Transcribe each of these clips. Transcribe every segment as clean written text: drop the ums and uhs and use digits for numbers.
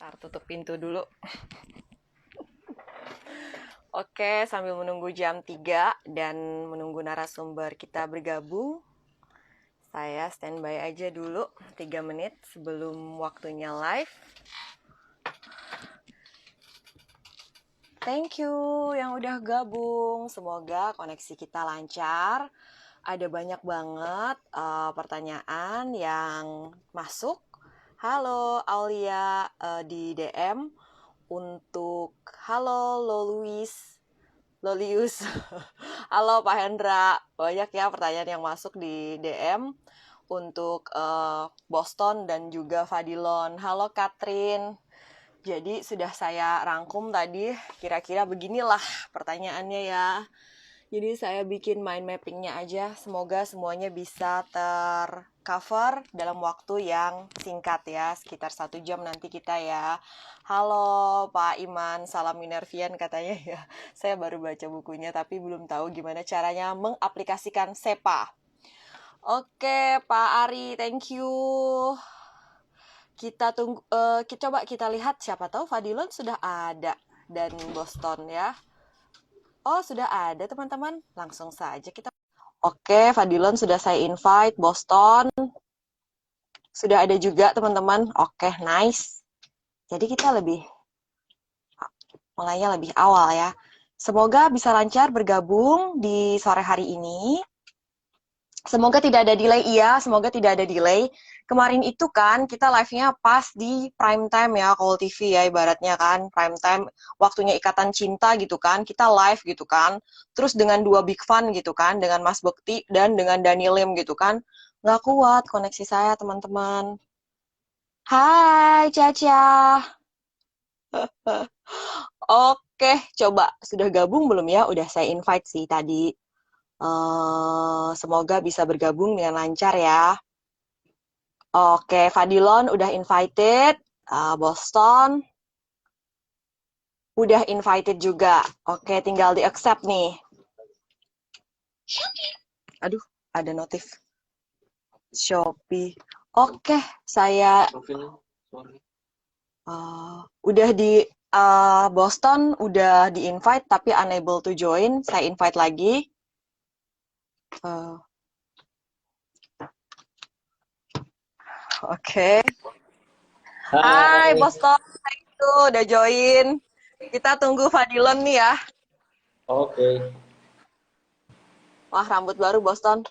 Ntar tutup pintu dulu. Oke, sambil menunggu jam 3 dan menunggu narasumber kita bergabung, saya standby aja dulu 3 menit sebelum waktunya live. Thank you yang udah gabung. Semoga koneksi kita lancar. Ada banyak banget pertanyaan yang masuk. Halo Aulia di DM untuk halo Lolius. Halo Pak Hendra. Banyak ya pertanyaan yang masuk di DM untuk Boston dan juga Fadilon. Halo Katrin. Jadi sudah saya rangkum tadi, kira-kira beginilah pertanyaannya ya. Jadi saya bikin mind mappingnya aja, semoga semuanya bisa tercover dalam waktu yang singkat ya, sekitar 1 jam nanti kita ya. Halo Pak Iman, salam Minervian katanya ya. Saya baru baca bukunya tapi belum tahu gimana caranya mengaplikasikan SEPA. Oke Pak Ari, thank you. Kita tunggu, coba kita lihat siapa tahu Fadilon sudah ada dan Boston ya. Oh, sudah ada teman-teman. Langsung saja kita. Oke, Fadilon sudah saya invite. Boston sudah ada juga teman-teman. Oke, nice. Jadi kita mulainya lebih awal ya. Semoga bisa lancar bergabung di sore hari ini. Semoga tidak ada delay, iya, semoga tidak ada delay. Kemarin itu kan kita live-nya pas di prime time ya, Call TV ya ibaratnya kan, prime time, waktunya Ikatan Cinta gitu kan, kita live gitu kan, terus dengan dua big fan gitu kan, dengan Mas Bekti dan dengan Dani Lim gitu kan, nggak kuat koneksi saya teman-teman. Hai Caca. Oke, coba sudah gabung belum ya? Udah saya invite sih tadi. Semoga bisa bergabung dengan lancar ya. Oke, Fadilon udah invited, Boston udah invited juga. Oke, tinggal di accept nih. Aduh, ada notif Shopee. Oke, saya udah di Boston udah di invite tapi unable to join. Saya invite lagi. Oke. Hai Boston, thank you udah join. Kita tunggu Fadilon nih ya. Oke. Wah, rambut baru Boston.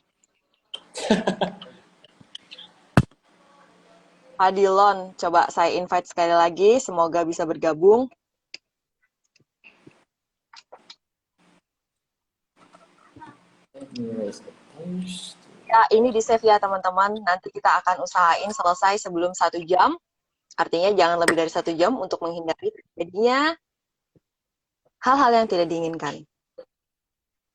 Fadilon, coba saya invite sekali lagi. Semoga bisa bergabung. Ya, ini di save ya teman-teman. Nanti kita akan usahain selesai sebelum 1 jam. Artinya jangan lebih dari 1 jam untuk menghindari terjadinya hal-hal yang tidak diinginkan.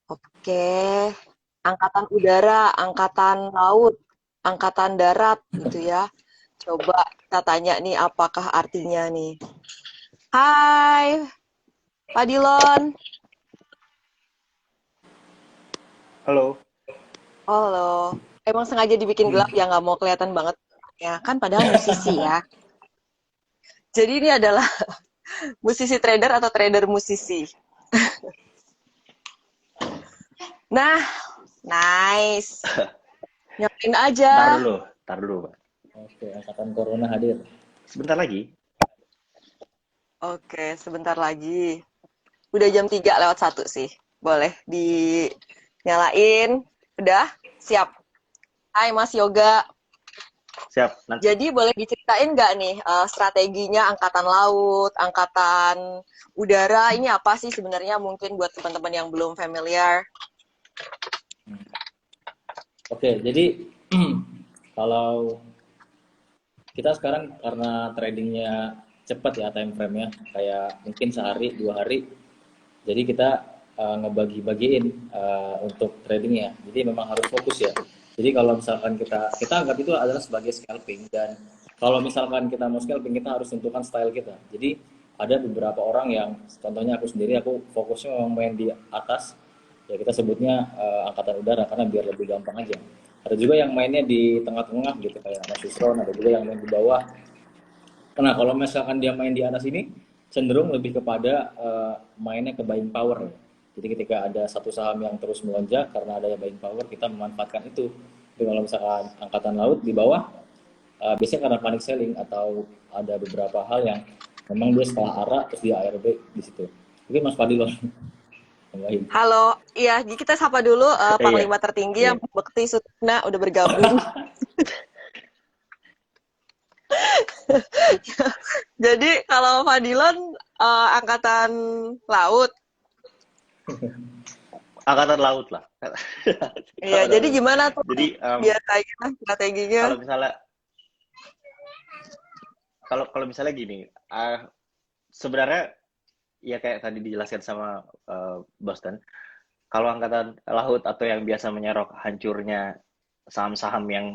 Oke, angkatan udara, angkatan laut, angkatan darat gitu ya. Coba kita tanya nih apakah artinya nih. Hai, Pak Dilon. Halo. Halo. Emang sengaja dibikin gelap ya, nggak mau kelihatan banget. Ya kan padahal musisi ya. Jadi ini adalah musisi trader atau trader musisi. Nah, nice. Nyapain aja. Tar dulu, Pak. Oke, angkatan corona hadir. Sebentar lagi. Oke, sebentar lagi. Udah jam 3:01 sih. Boleh dinyalain. Udah? Siap. Hai Mas Yoga. Siap. Nanti. Jadi boleh diceritain nggak nih strateginya angkatan laut, angkatan udara, ini apa sih sebenarnya mungkin buat teman-teman yang belum familiar? Oke, jadi kalau kita sekarang karena tradingnya cepat ya time frame-nya, kayak mungkin sehari, 2 hari, jadi kita ngebagi-bagiin untuk tradingnya. Jadi memang harus fokus ya. Jadi kalau misalkan kita anggap itu adalah sebagai scalping, dan kalau misalkan kita mau scalping kita harus tentukan style kita. Jadi ada beberapa orang yang, contohnya aku sendiri, aku fokusnya memang main di atas, ya kita sebutnya angkatan udara karena biar lebih gampang aja. Ada juga yang mainnya di tengah-tengah gitu kayak Mas Yusron, ada juga yang main di bawah. Nah, kalau misalkan dia main di atas ini, cenderung lebih kepada mainnya ke buying power. Jadi ketika ada satu saham yang terus melonjak karena adanya buying power, kita memanfaatkan itu. Tapi kalau misalkan angkatan laut di bawah, biasanya karena panic selling atau ada beberapa hal yang memang dia setelah ARA terus dia ARB di situ. Mungkin Mas Fadil tambahin. Halo, iya kita sapa dulu Iya, Panglima tertinggi iya. yang Bekti Sutna udah bergabung. Jadi kalau Fadilon angkatan laut. Angkatan laut lah. Iya, jadi gimana tuh Jadi biasanya strateginya? kalau misalnya kalau misalnya gini, sebenarnya ya kayak tadi dijelaskan sama Boston, kalau angkatan laut atau yang biasa menyerok hancurnya saham-saham yang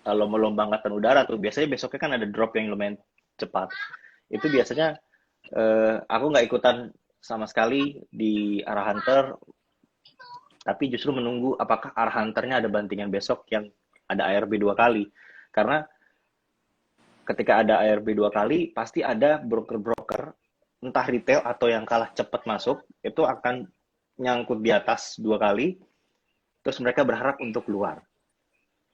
lomba-lomba angkatan udara tuh biasanya besoknya kan ada drop yang lumayan cepat. Itu biasanya aku nggak ikutan sama sekali di arah hunter, tapi justru menunggu apakah arah hunternya ada bantingan besok yang ada ARB 2 kali. Karena ketika ada ARB 2 kali, pasti ada broker-broker, entah retail atau yang kalah cepat masuk, itu akan nyangkut di atas 2 kali, terus mereka berharap untuk keluar.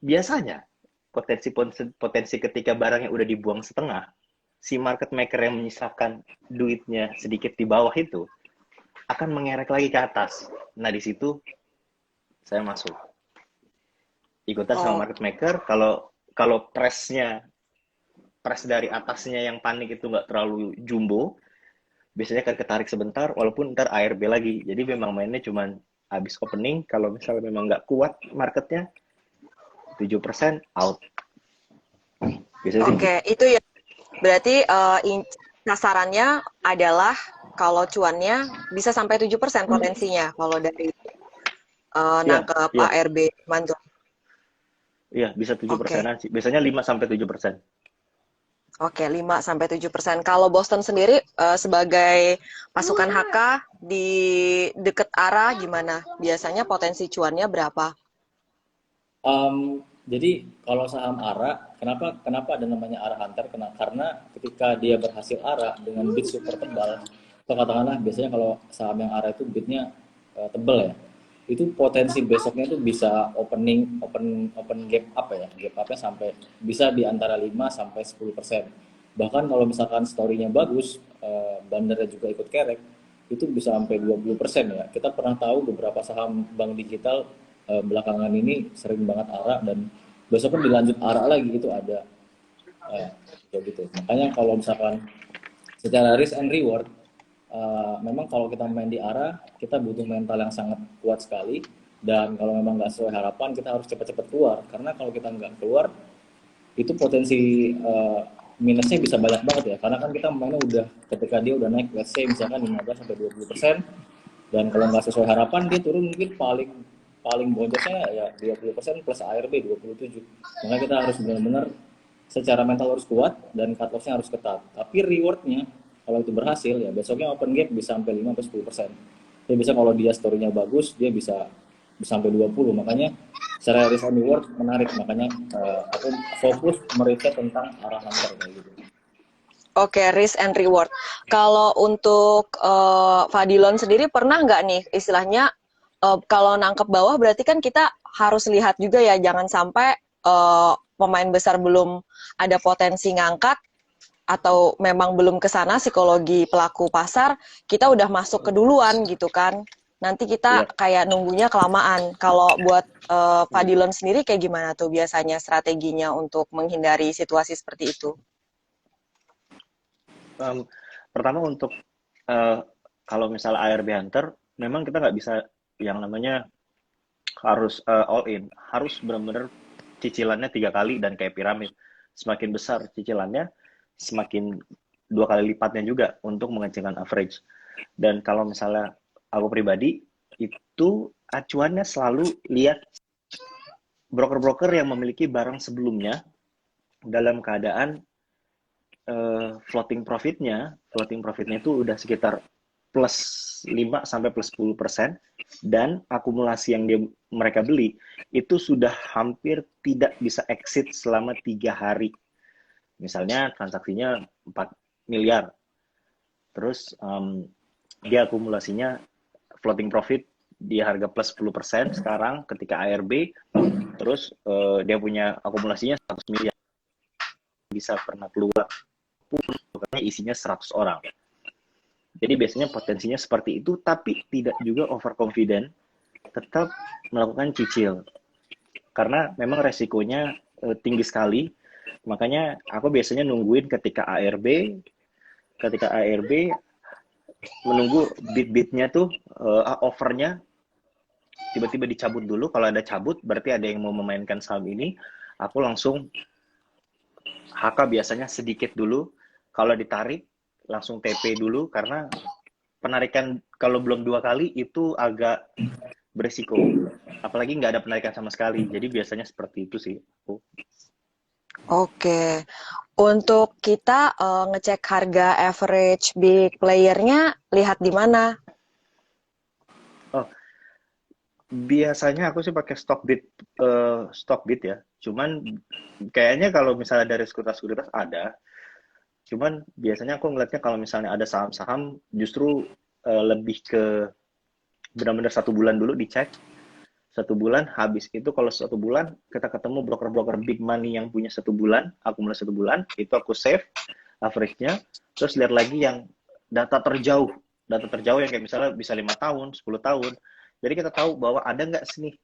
Biasanya, potensi ketika barangnya udah dibuang setengah, si market maker yang menyisakan duitnya sedikit di bawah itu, akan mengerek lagi ke atas. Nah, di situ saya masuk. Ikutan sama Oh, market maker, kalau press dari atasnya yang panik itu nggak terlalu jumbo, biasanya akan ketarik sebentar, walaupun ntar ARB lagi. Jadi memang mainnya cuman habis opening, kalau misalnya memang nggak kuat marketnya, 7% out. Biasanya sih oke. gitu. Itu ya berarti sasarannya adalah kalau cuannya bisa sampai 7% potensinya kalau dari Iya, nangkep iya, ARB mantul. iya, bisa 7 Oke. persenan sih. Biasanya 5-7%. Oke, 5-7%. Kalau Boston sendiri sebagai pasukan HK di deket arah gimana? Biasanya potensi cuannya berapa? Jadi kalau saham ARA, kenapa ada namanya ARA Hunter? Karena ketika dia berhasil ARA dengan bid super tebal, atau katakanlah biasanya kalau saham yang ARA itu bidnya tebal ya, itu potensi besoknya itu bisa open gap up ya, gap upnya sampai bisa di antara 5-10%. Bahkan kalau misalkan story-nya bagus, bandarnya juga ikut kerek, itu bisa sampai 20% ya. Kita pernah tahu beberapa saham bank digital belakangan ini sering banget ARA dan besoknya dilanjut ARA lagi itu ada eh, kayak gitu. Makanya kalau misalkan secara risk and reward, memang kalau kita main di ARA kita butuh mental yang sangat kuat sekali, dan kalau memang nggak sesuai harapan kita harus cepat-cepat keluar, karena kalau kita nggak keluar itu potensi minusnya bisa banyak banget ya, karena kan kita mainnya udah ketika dia udah naik let's say misalkan 15-20%, dan kalau nggak sesuai harapan dia turun mungkin paling paling boncosnya ya 20% plus ARB 27. Makanya kita harus benar-benar secara mental harus kuat dan cut loss-nya harus ketat. Tapi rewardnya kalau itu berhasil ya besoknya open gap bisa sampai 5-10%. Dia bisa kalau dia story-nya bagus dia bisa sampai 20. Makanya secara risk and reward menarik. Makanya aku fokus meriset tentang arah hunter kayak gitu. Oke, risk and reward. Kalau untuk Fadilon sendiri pernah nggak nih istilahnya kalau nangkep bawah berarti kan kita harus lihat juga ya, jangan sampai pemain besar belum ada potensi ngangkat atau memang belum ke sana psikologi pelaku pasar, kita udah masuk keduluan gitu kan. Nanti kita Iya. kayak nunggunya kelamaan. Kalau buat Fadilon sendiri kayak gimana tuh biasanya strateginya untuk menghindari situasi seperti itu? Um, Pertama untuk uh, kalau misalnya ARB Hunter, memang kita nggak bisa yang namanya harus all in, harus benar-benar cicilannya 3 kali dan kayak piramid. Semakin besar cicilannya, semakin 2 kali lipatnya juga untuk mengecilkan average. Dan kalau misalnya aku pribadi, itu acuannya selalu lihat broker-broker yang memiliki barang sebelumnya dalam keadaan floating profitnya itu udah sekitar plus 5 sampai plus 10%, dan akumulasi yang mereka beli itu sudah hampir tidak bisa exit selama 3 hari. Misalnya transaksinya 4 miliar, terus dia akumulasinya floating profit di harga plus 10% sekarang ketika ARB, terus dia punya akumulasinya 100 miliar, bisa pernah keluar karena isinya 100 orang. Jadi biasanya potensinya seperti itu, tapi tidak juga overconfident, tetap melakukan cicil. Karena memang resikonya tinggi sekali, makanya aku biasanya nungguin ketika ARB menunggu bid-bidnya tuh offernya tiba-tiba dicabut dulu. Kalau ada cabut berarti ada yang mau memainkan saham ini, aku langsung HK biasanya sedikit dulu. Kalau ditarik langsung TP dulu, karena penarikan kalau belum 2 kali itu agak beresiko, apalagi nggak ada penarikan sama sekali. Jadi biasanya seperti itu sih. Oke. Untuk kita ngecek harga average big player-nya lihat di mana? Oh, biasanya aku sih pakai stock bid ya. Cuman kayaknya kalau misalnya dari sekuritas ada, cuman biasanya aku ngeliatnya kalau misalnya ada saham-saham justru lebih ke benar-benar 1 bulan dulu dicek. 1 bulan, habis itu kalau 1 bulan kita ketemu broker-broker big money yang punya 1 bulan, akumulasi 1 bulan, itu aku save average-nya, terus lihat lagi yang data terjauh yang kayak misalnya bisa 5 tahun, 10 tahun. Jadi kita tahu bahwa ada nggak sih nih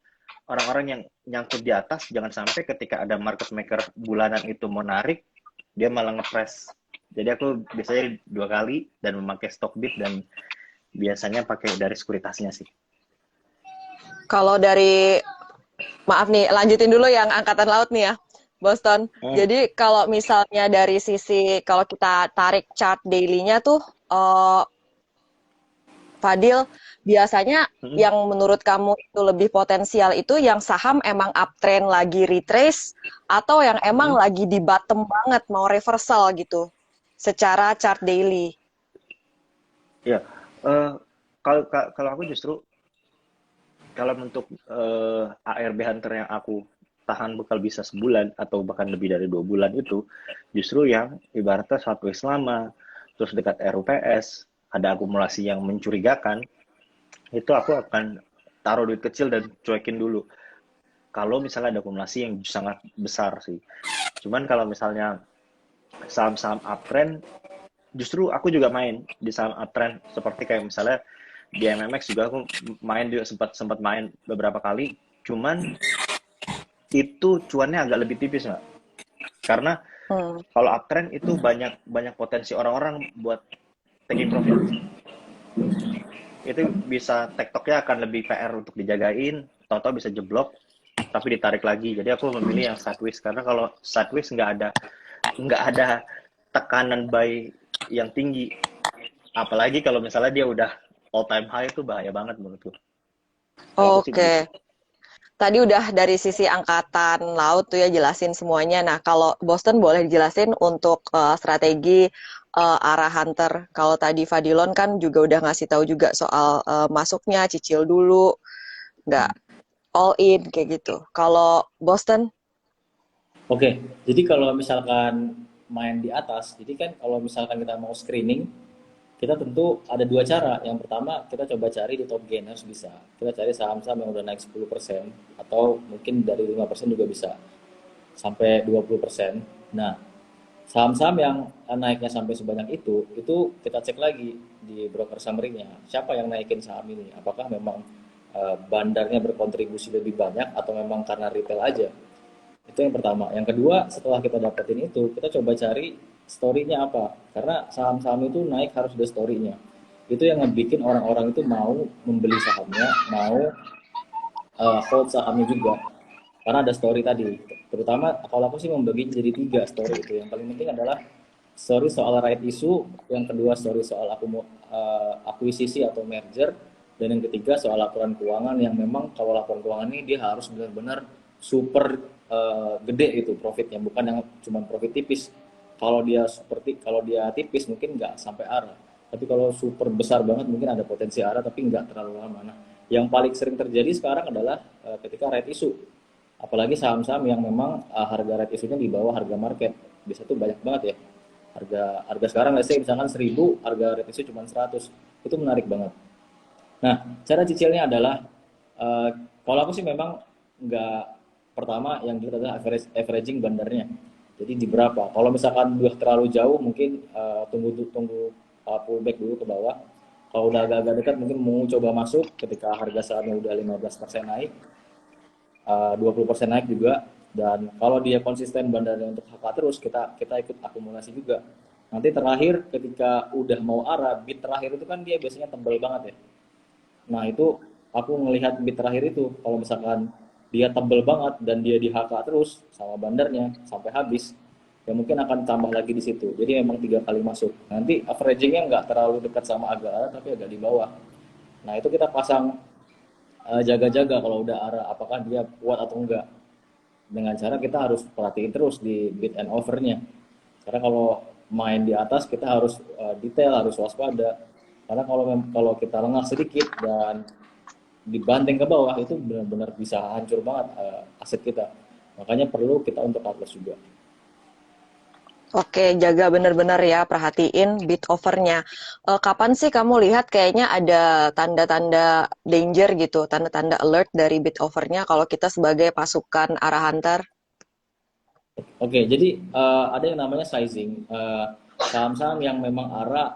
orang-orang yang nyangkut di atas, jangan sampai ketika ada market maker bulanan itu mau narik, dia malah ngepres. Jadi aku biasanya 2 kali dan memakai stock bid, dan biasanya pakai dari sekuritasnya sih. Kalau dari, maaf nih, lanjutin dulu yang angkatan laut nih ya, Boston. Jadi kalau misalnya dari sisi, kalau kita tarik chart daily-nya tuh, Fadil, biasanya yang menurut kamu itu lebih potensial itu yang saham emang uptrend lagi retrace, atau yang emang lagi di bottom banget mau reversal gitu, secara chart daily? Ya, kalau aku justru kalau untuk ARB Hunter yang aku tahan bakal bisa sebulan atau bahkan lebih dari 2 bulan, itu justru yang ibaratnya sideways lama, terus dekat RUPS, ada akumulasi yang mencurigakan, itu aku akan taruh duit kecil dan cuekin dulu. Kalau misalnya ada akumulasi yang sangat besar sih. Cuman kalau misalnya saham-saham uptrend, justru aku juga main di saham uptrend, seperti kayak misalnya di MMX juga aku main, juga sempat main beberapa kali. Cuman itu cuannya agak lebih tipis nggak? Karena kalau uptrend itu banyak potensi orang-orang buat taking profit. Itu bisa tektoknya akan lebih PR untuk dijagain, tahu-tahu bisa jeblok tapi ditarik lagi. Jadi aku memilih yang sideways, karena kalau sideways nggak ada tekanan buy yang tinggi. Apalagi kalau misalnya dia udah all time high, itu bahaya banget menurutku. Oke. Tadi udah dari sisi angkatan laut tuh ya jelasin semuanya. Nah, kalau Boston boleh dijelasin untuk strategi arah hunter. Kalau tadi Fadilon kan juga udah ngasih tahu juga soal masuknya, cicil dulu, nggak all in kayak gitu. Kalau Boston? Oke, jadi kalau misalkan main di atas, jadi kan kalau misalkan kita mau screening, kita tentu ada 2 cara. Yang pertama, kita coba cari di top gainers bisa. Kita cari saham-saham yang udah naik 10%, atau mungkin dari 5% juga bisa, sampai 20%. Nah, saham-saham yang naiknya sampai sebanyak itu kita cek lagi di broker summary-nya. Siapa yang naikin saham ini? Apakah memang bandarnya berkontribusi lebih banyak, atau memang karena retail aja? Itu yang pertama. Yang kedua, setelah kita dapetin itu, kita coba cari story-nya apa. Karena saham-saham itu naik harus ada story-nya. Itu yang ngebikin orang-orang itu mau membeli sahamnya, mau hold sahamnya juga. Karena ada story tadi. Terutama kalau aku sih membagi jadi 3 story itu. Yang paling penting adalah story soal right issue, yang kedua story soal akuisisi atau merger, dan yang ketiga soal laporan keuangan, yang memang kalau laporan keuangan ini dia harus benar-benar super gede itu profitnya, bukan yang cuma profit tipis. Kalau dia tipis mungkin nggak sampai arah, tapi kalau super besar banget mungkin ada potensi arah tapi nggak terlalu lama. Nah, yang paling sering terjadi sekarang adalah ketika right issue, apalagi saham-saham yang memang harga right issue-nya di bawah harga market. biasa tuh banyak banget ya. Harga harga sekarang let's say misalkan 1.000, harga retisi cuma 100. Itu menarik banget. Nah, cara cicilnya adalah eh, kalau aku sih memang nggak, pertama yang dilihat adalah averaging bandarnya. Jadi di berapa? Kalau misalkan udah terlalu jauh mungkin tunggu tunggu pullback dulu ke bawah. Kalau udah agak-agak dekat mungkin mau coba masuk ketika harga sahamnya udah 15% naik, 20% naik juga. Dan kalau dia konsisten bandarnya untuk HK terus, kita ikut akumulasi juga. Nanti terakhir ketika udah mau arah, bid terakhir itu kan dia biasanya tebal banget ya. Nah itu aku ngelihat bid terakhir itu, kalau misalkan dia tebel banget dan dia di HK terus sama bandarnya sampai habis, ya mungkin akan tambah lagi di situ. Jadi memang 3 kali masuk. Nanti averagingnya nggak terlalu dekat sama agak arah, tapi agak di bawah. Nah itu kita pasang jaga-jaga kalau udah arah, apakah dia kuat atau enggak. Dengan cara kita harus perhatiin terus di bid and overnya. Karena kalau main di atas kita harus detail, harus waspada. Karena kalau kita lengah sedikit dan dibanting ke bawah itu benar-benar bisa hancur banget aset kita. Makanya perlu kita untuk cut loss juga. Oke, jaga benar-benar ya, perhatiin bid overnya. Kapan sih kamu lihat kayaknya ada tanda-tanda danger gitu, tanda-tanda alert dari bid overnya kalau kita sebagai pasukan arah hunter? Oke, jadi ada yang namanya sizing. Saham-saham yang memang arah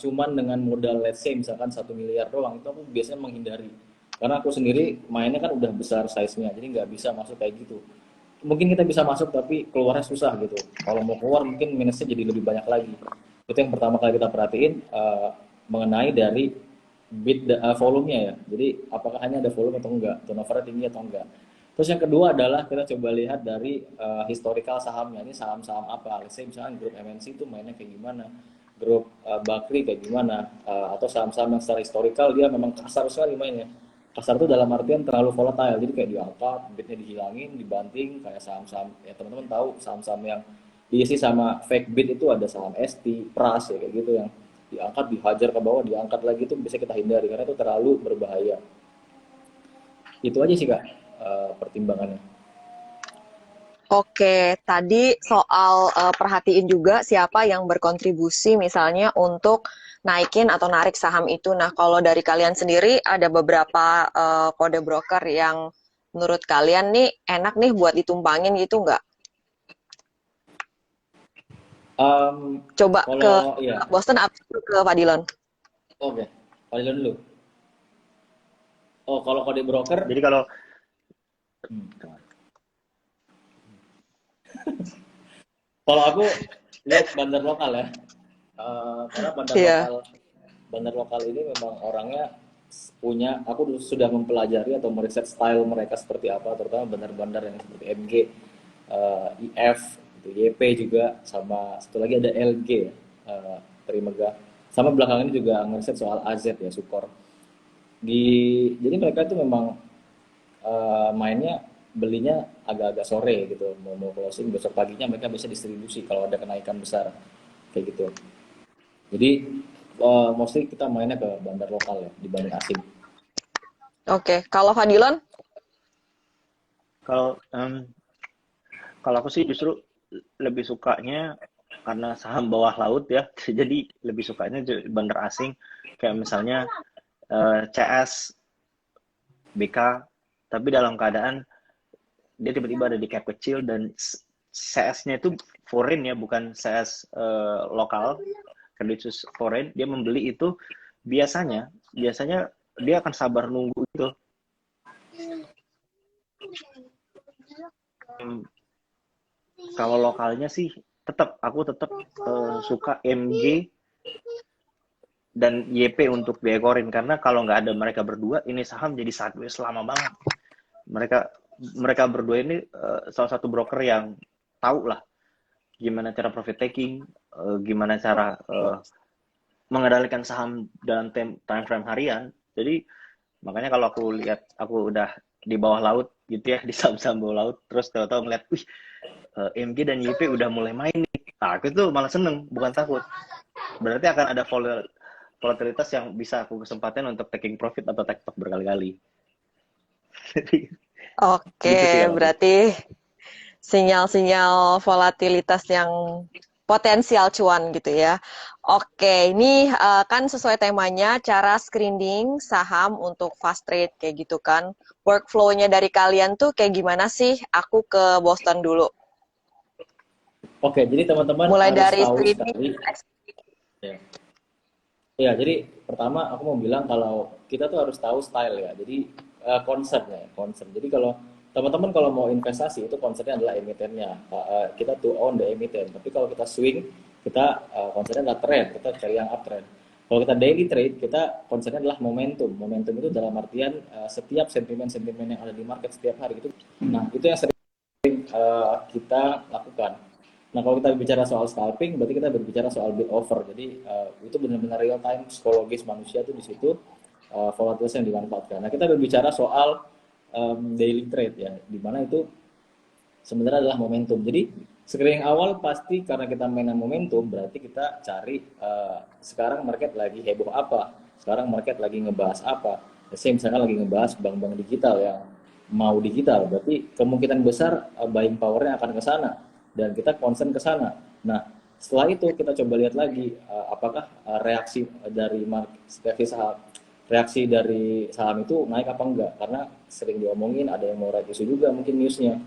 cuman dengan modal let's say misalkan 1 miliar doang, itu aku biasanya menghindari. Karena aku sendiri mainnya kan udah besar size-nya, jadi nggak bisa masuk kayak gitu. Mungkin kita bisa masuk tapi keluarnya susah gitu. Kalau mau keluar mungkin minusnya jadi lebih banyak lagi. Itu yang pertama kali kita perhatiin mengenai dari bid volumenya ya. Jadi apakah hanya ada volume atau enggak, turnover tinggi atau enggak. Terus yang kedua adalah kita coba lihat dari historical sahamnya. Ini saham-saham apa? Let's say misalnya grup MNC itu mainnya kayak gimana, grup Bakri kayak gimana, atau saham-saham yang secara historical dia memang kasar sekali mainnya. Kasar itu dalam artian terlalu volatile, jadi kayak diangkat, bitnya dihilangin, dibanting, kayak saham-saham ya teman-teman tahu saham-saham yang diisi sama fake bit itu ada saham ST, Pras ya kayak gitu yang diangkat, dihajar ke bawah, diangkat lagi itu bisa kita hindari karena itu terlalu berbahaya. Itu aja sih Kak pertimbangannya. Oke, tadi soal perhatiin juga siapa yang berkontribusi misalnya untuk naikin atau narik saham itu. Nah, kalau dari kalian sendiri ada beberapa kode broker yang menurut kalian nih enak nih buat ditumpangin gitu nggak? Coba ke Kalau ya, Boston atau ke Fadilon? oke, Pak dulu. Oh, kalau kode broker, Jadi kalau kalau aku lihat bandar lokal ya. Karena Iya. bandar lokal ini memang orangnya punya, aku sudah mempelajari atau meriset style mereka seperti apa, terutama bandar-bandar yang seperti MG, IF, gitu, YP juga, sama satu lagi ada LG, ya, Trimegah. Sama belakangan ini juga ngeriset soal AZ ya, Sukor. Jadi mereka itu memang mainnya belinya agak-agak sore gitu, mau closing besok paginya mereka bisa distribusi kalau ada kenaikan besar kayak gitu. Jadi mostly kita mainnya ke bandar lokal ya dibanding asing. Oke, kalau Fadilon? kalau kalau aku sih justru lebih sukanya karena saham bawah laut ya, jadi lebih sukanya bandar asing kayak misalnya CS, BK, tapi dalam keadaan dia tiba-tiba ada di cap kecil dan CS-nya itu foreign ya, bukan CS lokal, kreditus foreign. Dia membeli itu biasanya dia akan sabar nunggu itu. Kalau lokalnya sih aku tetap suka MG dan YP untuk diekorin karena kalau nggak ada mereka berdua ini saham jadi sideways lama banget. Mereka mereka berdua ini salah satu broker yang tahu lah gimana cara profit taking, gimana cara mengendalikan saham dalam time frame harian. Jadi makanya kalau aku lihat aku udah di bawah laut gitu ya, di saham-saham bawah laut, terus tahu-tahu melihat, wih, MG dan YP udah mulai main nih. Nah, aku tuh malah seneng, bukan takut. Berarti akan ada volatilitas yang bisa aku kesempatan untuk taking profit atau take stock berkali-kali. Oke, Gitu sih kalau aku. berarti sinyal-sinyal volatilitas yang potensial cuan gitu ya. Oke, ini kan sesuai temanya cara screening saham untuk fast trade kayak gitu kan. Workflow-nya dari kalian tuh kayak gimana sih? Aku ke Boston dulu. Oke, jadi teman-teman Mulai harus dari tahu screening. sekali. Ya. Ya, jadi pertama aku mau bilang kalau kita tuh harus tahu style ya. Jadi concern ya, concern. Jadi kalau teman-teman kalau mau investasi itu concernnya adalah emitennya. Kita to own the emiten. Tapi kalau kita swing, kita concernnya adalah trend. Kita cari yang uptrend. Kalau kita daily trade, kita concernnya adalah momentum. Momentum itu dalam artian setiap sentimen-sentimen yang ada di market setiap hari itu. Nah, itu yang sering kita lakukan. Nah, kalau kita bicara soal scalping, berarti kita berbicara soal bid offer. Jadi itu benar-benar real time psikologis manusia tuh di situ volatilitas yang dimanfaatkan. Nah, kita berbicara soal daily trade ya, di mana itu sebenarnya adalah momentum. Jadi screening awal pasti karena kita mainan momentum, berarti kita cari sekarang market lagi heboh apa, sekarang market lagi ngebahas apa. Saya misalkan lagi ngebahas bank-bank digital yang mau digital, berarti kemungkinan besar buying powernya akan ke sana dan kita concern ke sana. Nah, setelah itu kita coba lihat lagi apakah reaksi dari reaksi dari saham itu naik apa enggak, karena sering diomongin ada yang mau right issue juga mungkin newsnya,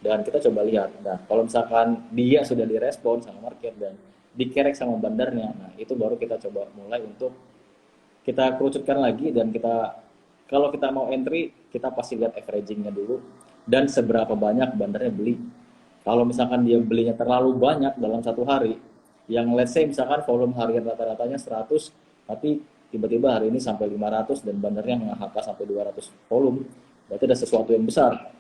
dan kita coba lihat. Nah, kalau misalkan dia sudah direspon sama market dan dikerek sama bandarnya, nah itu baru kita coba mulai untuk kita kerucutkan lagi, dan kita kalau kita mau entry kita pasti lihat averagingnya dulu dan seberapa banyak bandarnya beli. Kalau misalkan dia belinya terlalu banyak dalam satu hari, yang let's say misalkan volume harian rata-ratanya 100, tapi tiba-tiba hari ini sampai 500 dan bandarnya nge-HK sampai 200 volume, berarti ada sesuatu yang besar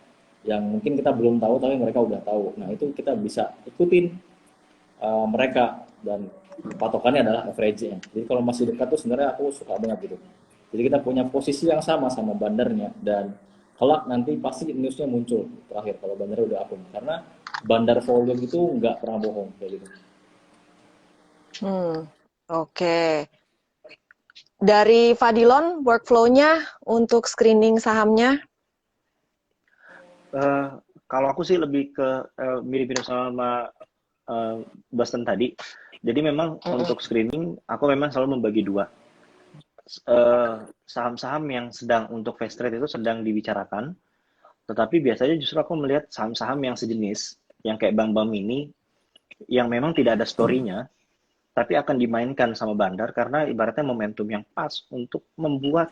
yang mungkin kita belum tahu tapi mereka udah tahu. Nah, itu kita bisa ikutin mereka, dan patokannya adalah average-nya. Jadi kalau masih dekat tuh sebenarnya aku suka banget gitu. Jadi kita punya posisi yang sama sama bandarnya, dan kelak nanti pasti newsnya muncul terakhir kalau bandarnya udah akun, karena bandar volume itu nggak pernah bohong kayak gitu. Oke. Dari Fadilon, workflow-nya untuk screening sahamnya? Eh, Kalau aku sih lebih ke mirip-mirip sama Boston tadi. Jadi memang untuk screening aku memang selalu membagi dua. Saham-saham yang sedang untuk fast trade itu sedang dibicarakan, tetapi biasanya justru aku melihat saham-saham yang sejenis, yang kayak bank-bank mini, yang memang tidak ada story-nya, tapi akan dimainkan sama bandar karena ibaratnya momentum yang pas untuk membuat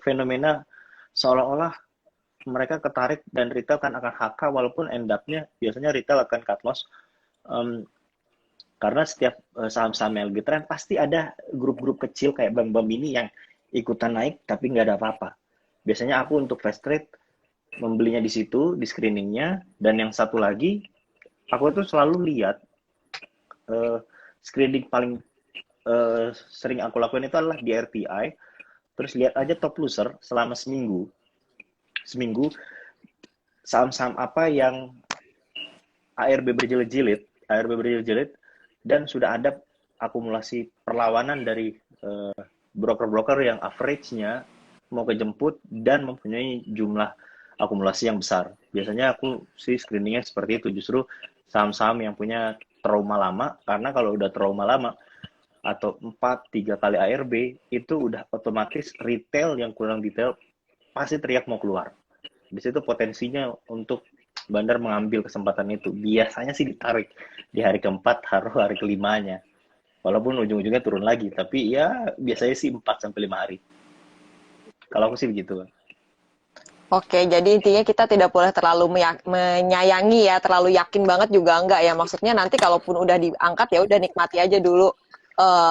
fenomena seolah-olah mereka ketarik dan retail kan akan HK, walaupun end up-nya biasanya retail akan cut loss. Um, karena setiap saham-saham yang lebih tren pasti ada grup-grup kecil kayak bank-bank ini yang ikutan naik tapi nggak ada apa-apa. Biasanya aku untuk fast trade membelinya di situ, di screeningnya, dan yang satu lagi aku tuh selalu lihat screening paling sering aku lakukan itu adalah di RTI, terus lihat aja top loser selama seminggu saham-saham apa yang ARB berjilid, dan sudah ada akumulasi perlawanan dari broker-broker yang average-nya mau kejemput dan mempunyai jumlah akumulasi yang besar. Biasanya aku sih screeningnya seperti itu, justru saham-saham yang punya trauma lama, karena kalau udah trauma lama atau 4-3 kali ARB itu udah otomatis retail yang kurang detail pasti teriak mau keluar. Di situ potensinya untuk bandar mengambil kesempatan itu. Biasanya sih ditarik di hari keempat, hari kelimanya. Walaupun ujung-ujungnya turun lagi, tapi ya biasanya sih 4 sampai 5 hari. Kalau aku sih begitu. Oke, jadi intinya kita tidak boleh terlalu menyayangi ya, terlalu yakin banget juga enggak ya. Maksudnya nanti kalaupun udah diangkat ya udah nikmati aja dulu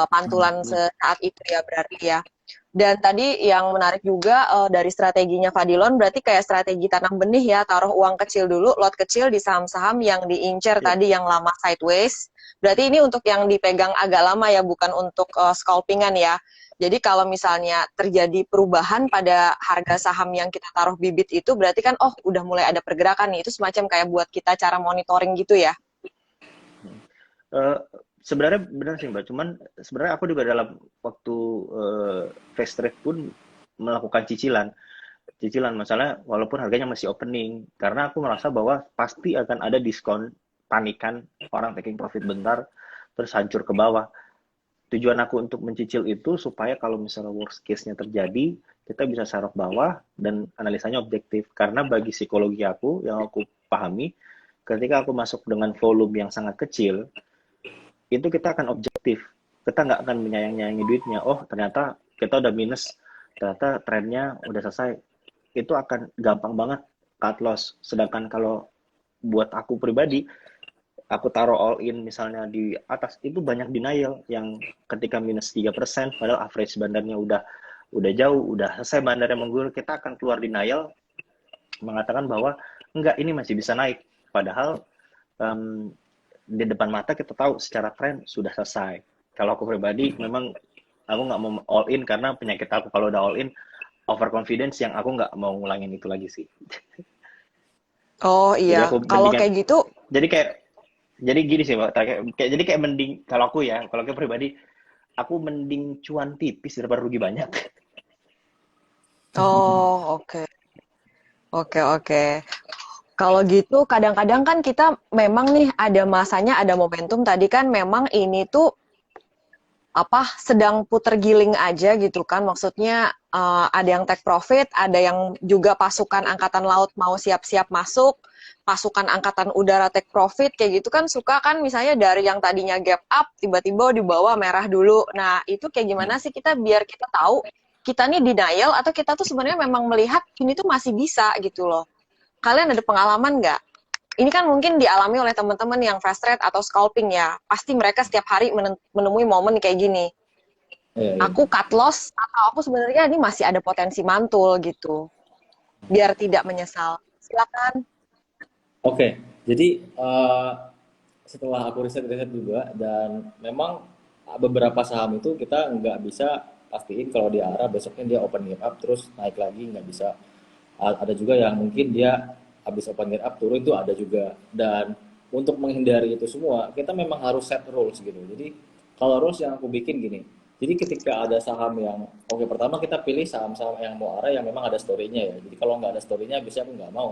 pantulan saat itu ya berarti ya. Dan tadi yang menarik juga dari strateginya Fadilon berarti kayak strategi tanam benih ya, taruh uang kecil dulu, lot kecil di saham-saham yang diincer Yep. tadi yang lama sideways. Berarti ini untuk yang dipegang agak lama ya, bukan untuk scalpingan ya. Jadi kalau misalnya terjadi perubahan pada harga saham yang kita taruh bibit itu berarti kan oh udah mulai ada pergerakan nih. Itu semacam kayak buat kita cara monitoring gitu ya. Uh, Sebenarnya benar sih Mbak, cuman sebenarnya aku juga dalam waktu fast trade pun melakukan cicilan. cicilan. Masalah walaupun harganya masih opening, karena aku merasa bahwa pasti akan ada diskon, panikan, orang taking profit bentar, terus hancur ke bawah. Tujuan aku untuk mencicil itu supaya kalau misalnya worst case-nya terjadi, kita bisa saraf bawah dan analisanya objektif. Karena bagi psikologi aku, yang aku pahami, ketika aku masuk dengan volume yang sangat kecil, itu kita akan objektif. Kita nggak akan menyayang-nyayangi duitnya. Oh, ternyata kita udah minus, ternyata trennya udah selesai. Itu akan gampang banget cut loss. Sedangkan kalau buat aku pribadi, aku taruh all in misalnya di atas, itu banyak denial yang ketika minus 3%, padahal average bandarnya udah jauh, udah selesai bandarnya menggul, kita akan keluar denial mengatakan bahwa enggak, ini masih bisa naik. Padahal em, di depan mata kita tahu secara tren sudah selesai. Kalau aku pribadi, memang aku nggak mau all in karena penyakit aku kalau udah all in, overconfidence yang aku nggak mau ngulangin itu lagi sih. Oh Jadi iya, aku kalau mendingan, kayak gitu, jadi kayak, jadi gini sih, Mbak. Jadi kayak mending, kalau aku ya, kalau aku pribadi, aku mending cuan tipis daripada rugi banyak. oh oke, oke, oke. Kalau gitu, kadang-kadang kan kita memang nih ada masanya, ada momentum. Tadi kan memang ini tuh apa sedang puter giling aja gitu kan. Maksudnya ada yang take profit, ada yang juga pasukan angkatan laut mau siap-siap masuk, pasukan angkatan udara take profit kayak gitu kan suka kan misalnya dari yang tadinya gap up tiba-tiba di bawah merah dulu. Nah, itu kayak gimana sih kita biar kita tahu kita nih denial atau kita tuh sebenarnya memang melihat ini tuh masih bisa gitu loh. Kalian ada pengalaman nggak? Ini kan mungkin dialami oleh teman-teman yang fast trade atau scalping ya. Pasti mereka setiap hari menemui momen kayak gini. Iya, iya. Aku cut loss atau aku sebenarnya ini masih ada potensi mantul gitu. Biar tidak menyesal. Silakan. Oke, jadi setelah aku riset-riset juga dan memang beberapa saham itu kita nggak bisa pastiin kalau dia arah besoknya dia open gap up terus naik lagi nggak bisa. Ada juga yang mungkin dia habis open gap up turun itu ada juga. Dan untuk menghindari itu semua kita memang harus set rules gitu. Jadi kalau rules yang aku bikin gini. Jadi ketika ada saham yang oke, pertama kita pilih saham-saham yang mau arah yang memang ada story-nya ya. Jadi kalau nggak ada story-nya biasanya aku nggak mau.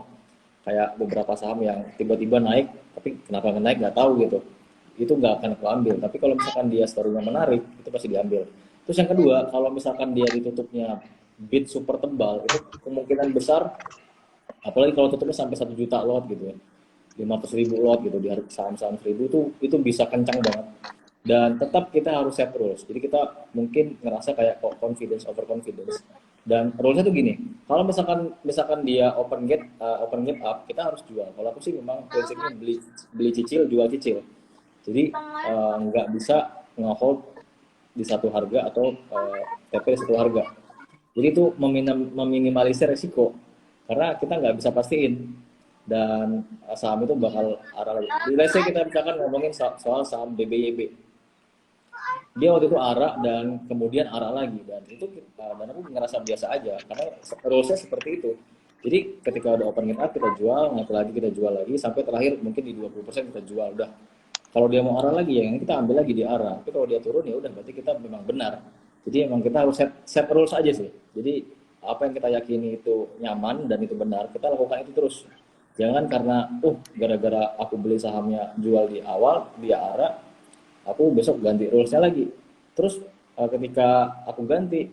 Kayak beberapa saham yang tiba-tiba naik tapi kenapa nggak naik nggak tahu gitu, itu nggak akan aku ambil. Tapi kalau misalkan dia story-nya menarik itu pasti diambil. Terus yang kedua, kalau misalkan dia ditutupnya bid super tebal itu kemungkinan besar, apalagi kalau tutupnya sampai 1 juta lot gitu ya, 500.000 lot gitu di harga saham-saham 1.000 itu bisa kencang banget. Dan tetap kita harus set rules. Jadi kita mungkin ngerasa kayak confidence over confidence. Dan rulesnya tuh gini, kalau misalkan misalkan dia open gate up, kita harus jual. Kalau aku sih memang prinsipnya beli beli cicil, jual cicil. Jadi nggak bisa nge-hold di satu harga atau TP di satu harga. Jadi itu meminimalisir resiko karena kita nggak bisa pastiin dan saham itu bakal arah lagi. Let's say kita misalkan ngomongin soal saham BBYB, dia waktu itu arah dan kemudian arah lagi dan itu dan aku ngerasa biasa aja karena rulesnya seperti itu. Jadi ketika udah open gate up kita jual, naik lagi kita jual lagi sampai terakhir mungkin di 20% kita jual udah. Kalau dia mau arah lagi ya kita ambil lagi di arah. Tapi kalau dia turun ya udah berarti kita memang benar. Jadi emang kita harus set rules aja sih. Jadi apa yang kita yakini itu nyaman dan itu benar, kita lakukan itu terus. Jangan karena gara-gara aku beli sahamnya jual di awal dia arah, aku besok ganti rulesnya lagi. Terus ketika aku ganti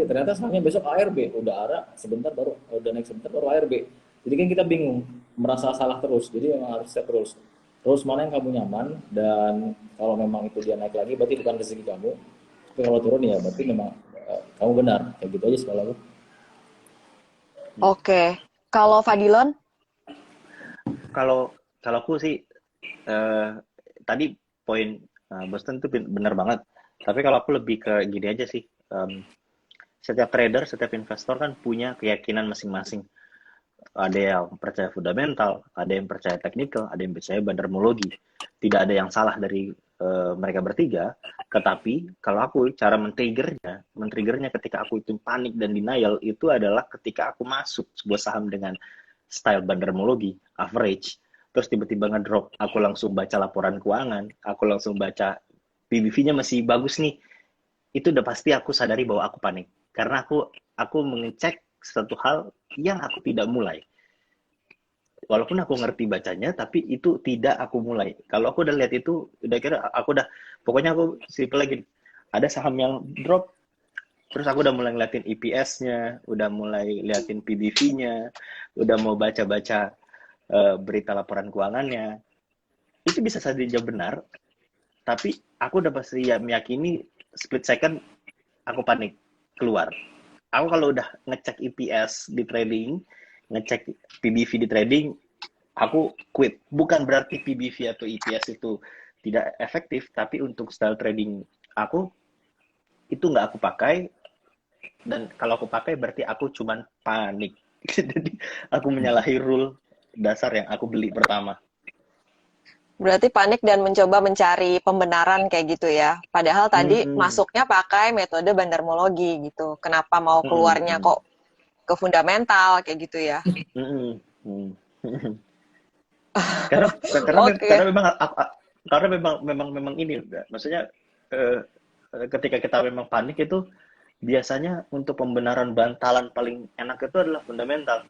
ternyata sahamnya besok ARB udah arah sebentar baru udah naik sebentar baru ARB. Jadi kan kita bingung, merasa salah terus. Jadi memang harus set rules. Terus mana yang kamu nyaman dan kalau memang itu dia naik lagi berarti bukan rezeki kamu. Tapi kalau turun ya berarti memang kamu benar. Kayak gitu aja sih kalau aku. Oke. Kalau Fadilon? Kalau aku sih, tadi poin Boston itu benar banget. Tapi kalau aku lebih ke gini aja sih. Setiap trader, setiap investor kan punya keyakinan masing-masing. Ada yang percaya fundamental, ada yang percaya teknikal, ada yang percaya bandarmologi. Tidak ada yang salah dari mereka bertiga. Tetapi kalau aku cara men-triggernya ketika aku itu panik dan denial itu adalah ketika aku masuk sebuah saham dengan style bandarmologi, average, terus tiba-tiba ngedrop, aku langsung baca laporan keuangan, aku langsung baca PBV-nya masih bagus nih, itu udah pasti aku sadari bahwa aku panik. Karena aku mengecek satu hal yang aku tidak mulai. Walaupun aku ngerti bacanya, tapi itu tidak aku mulai. Kalau aku udah lihat itu, udah kira aku udah, pokoknya aku simple lagi. Ada saham yang drop, terus aku udah mulai ngeliatin EPS-nya, udah mulai liatin PBV-nya, udah mau baca-baca berita laporan keuangannya. Itu bisa saja benar, tapi aku udah pasti ya meyakini split second aku panik keluar. Aku kalau udah ngecek EPS di trading, ngecek PBV di trading, aku quit. Bukan berarti PBV atau EPS itu tidak efektif, tapi untuk style trading aku itu nggak aku pakai. Dan kalau aku pakai berarti aku cuman panik. Jadi aku menyalahi rule dasar yang aku beli pertama. Berarti panik dan mencoba mencari pembenaran kayak gitu ya. Padahal tadi Mm-mm. masuknya pakai metode bandarmologi gitu. Kenapa mau keluarnya Mm-mm. kok ke fundamental kayak gitu ya. Mm-mm. Mm-mm. Karena Oke. karena memang ini, maksudnya eh, ketika kita memang panik itu biasanya untuk pembenaran bantalan paling enak itu adalah fundamental.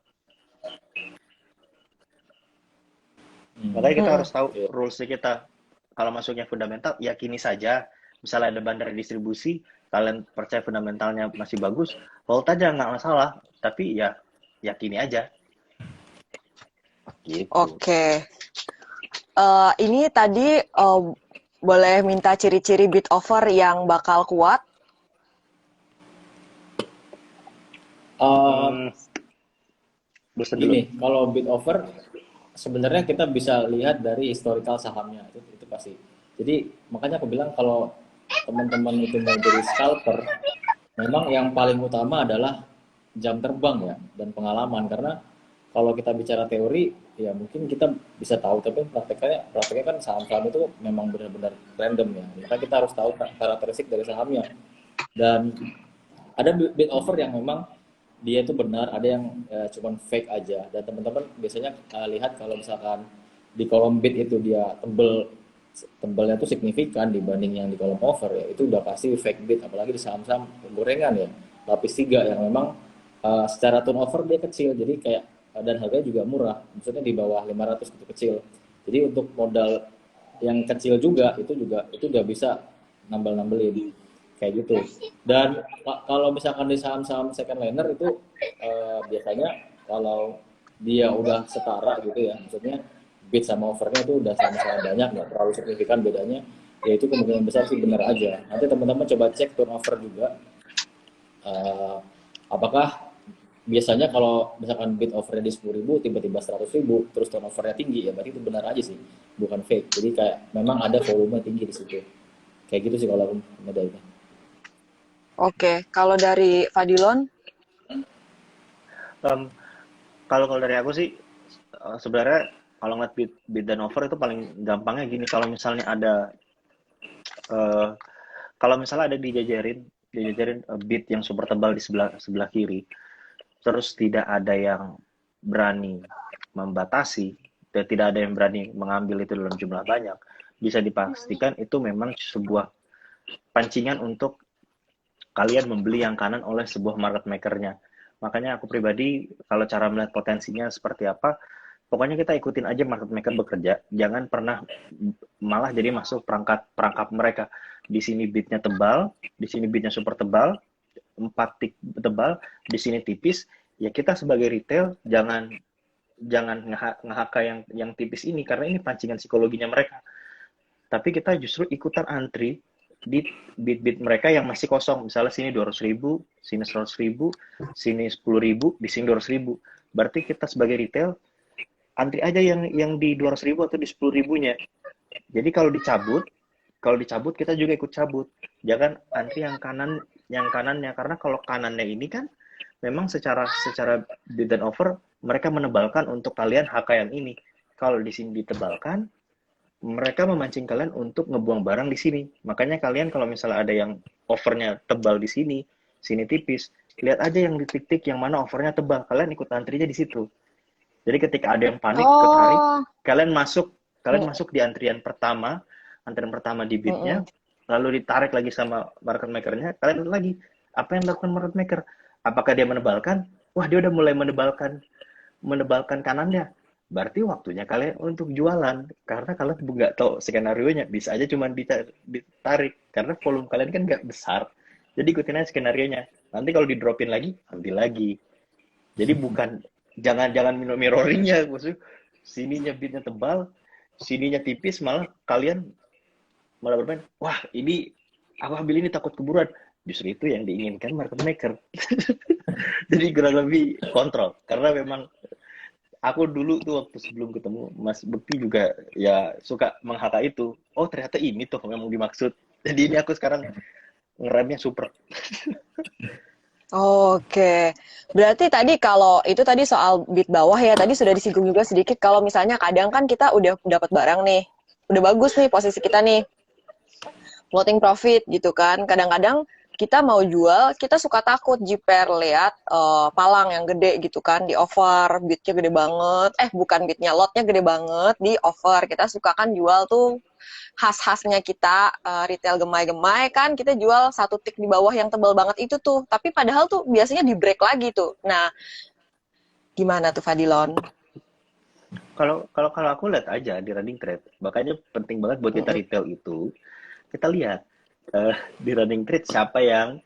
Makanya kita Mm-mm. harus tahu Oke. rules kita. Kalau masuknya fundamental, yakini saja. Misalnya ada bandar distribusi, kalian percaya fundamentalnya masih bagus, hold aja nggak masalah. Tapi ya yakini aja. Gitu. Oke. Ini tadi boleh minta ciri-ciri bid offer yang bakal kuat. Eh, Hmm, bosan dulu. Gini, kalau bid offer sebenarnya kita bisa lihat dari historical sahamnya itu pasti. Jadi makanya aku bilang kalau teman-teman itu mau jadi scalper, memang yang paling utama adalah jam terbang ya dan pengalaman karena kalau kita bicara teori ya mungkin kita bisa tahu tapi prakteknya kan saham-saham itu memang benar-benar random ya. Maka kita harus tahu karakteristik dari sahamnya dan ada bid offer yang memang dia itu benar, ada yang cuman fake aja. Dan teman-teman biasanya lihat kalau misalkan di kolom bid itu dia tebelnya itu signifikan dibanding yang di kolom offer ya, itu udah pasti fake bid. Apalagi di saham-saham gorengan ya, lapis 3 yang memang secara turnover dia kecil, jadi kayak dan harganya juga murah, maksudnya di bawah 500 itu kecil. Jadi untuk modal yang kecil itu udah bisa nambel-nambelin kayak gitu. Dan kalau misalkan di saham-saham second liner itu biasanya kalau dia udah setara gitu ya, maksudnya bid sama overnya itu udah sama-sama banyak, nggak terlalu signifikan bedanya, ya itu kemungkinan besar sih benar aja. Nanti teman-teman coba cek turnover juga, eh, apakah biasanya kalau misalkan bid overnya di 10.000 tiba-tiba 100.000 terus turnovernya tinggi ya berarti itu benar aja sih, bukan fake. Jadi kayak memang ada volume tinggi di situ. Kayak gitu sih kalau aku itu. Oke, kalau dari Fadilon, Um, kalau dari aku sih sebenarnya kalau ngeliat bid dan offer itu paling gampangnya gini. Kalau misalnya ada eh, kalau misalnya ada dijajarin bid yang super tebal di sebelah sebelah kiri, terus tidak ada yang berani membatasi dan tidak ada yang berani mengambil itu dalam jumlah banyak, bisa dipastikan itu memang sebuah pancingan untuk kalian membeli yang kanan oleh sebuah market makernya. Makanya aku pribadi kalau cara melihat potensinya seperti apa, pokoknya kita ikutin aja market maker bekerja, jangan pernah malah jadi masuk perangkap mereka. Di sini bidnya tebal, di sini bidnya super tebal, 4 tick tebal, di sini tipis. Ya kita sebagai retail jangan jangan ngehak yang tipis ini karena ini pancingan psikologinya mereka. Tapi kita justru ikutan antri di bid-bid mereka yang masih kosong. Misalnya sini 200.000, sini 100.000, sini 10.000, di sini 200.000. Berarti kita sebagai retail antri aja yang di 200.000 atau di 10.000-nya. Jadi kalau dicabut kita juga ikut cabut. Jangan antri yang kanannya karena kalau kanannya ini kan memang secara bid dan offer mereka menebalkan untuk kalian HK yang ini. Kalau di sini ditebalkan, mereka memancing kalian untuk ngebuang barang di sini. Makanya kalian kalau misalnya ada yang overnya tebal di sini, sini tipis, lihat aja yang di titik yang mana overnya tebal. Kalian ikut antrinya di situ. Jadi ketika ada yang panik ketarik, oh, kalian masuk di antrian pertama di bidnya, mm-mm. lalu ditarik lagi sama market makernya, kalian lihat lagi apa yang dilakukan market maker. Apakah dia menebalkan? wah dia udah mulai menebalkan kanannya. Berarti waktunya kalian untuk jualan. Karena kalian nggak tahu skenario-nya. Bisa aja cuma ditarik. Karena volume kalian kan nggak besar. Jadi ikutin aja skenario-nya. Nanti kalau di dropin lagi, ambil lagi. Jadi bukan, jangan mirroringnya. Maksudnya sininya beatnya tebal, sininya tipis, malah kalian malah bermain, wah ini aku ambil ini takut keburuan. Justru itu yang diinginkan market maker. Jadi kurang lebih kontrol. Karena memang aku dulu tuh waktu sebelum ketemu Mas Bekti juga ya suka menghaka itu. Oh ternyata ini tuh memang dimaksud. Jadi ini aku sekarang ngeremnya super. Oke, berarti tadi kalau itu tadi soal bid bawah ya, tadi sudah disinggung juga sedikit kalau misalnya kadang kan kita udah dapat barang nih, udah bagus nih posisi kita nih, floating profit gitu kan. Kadang-kadang kita mau jual, kita suka takut jiper lihat palang yang gede gitu kan, di over, bidnya gede banget, bukan bidnya, lotnya gede banget, di over. Kita suka kan jual tuh khas-khasnya kita retail gemai-gemai kan kita jual satu tik di bawah yang tebal banget itu tuh, tapi padahal tuh biasanya di break lagi tuh. Nah, gimana tuh Fadilon? Kalau aku lihat aja di running trade, makanya penting banget buat kita retail itu kita lihat di running trade siapa yang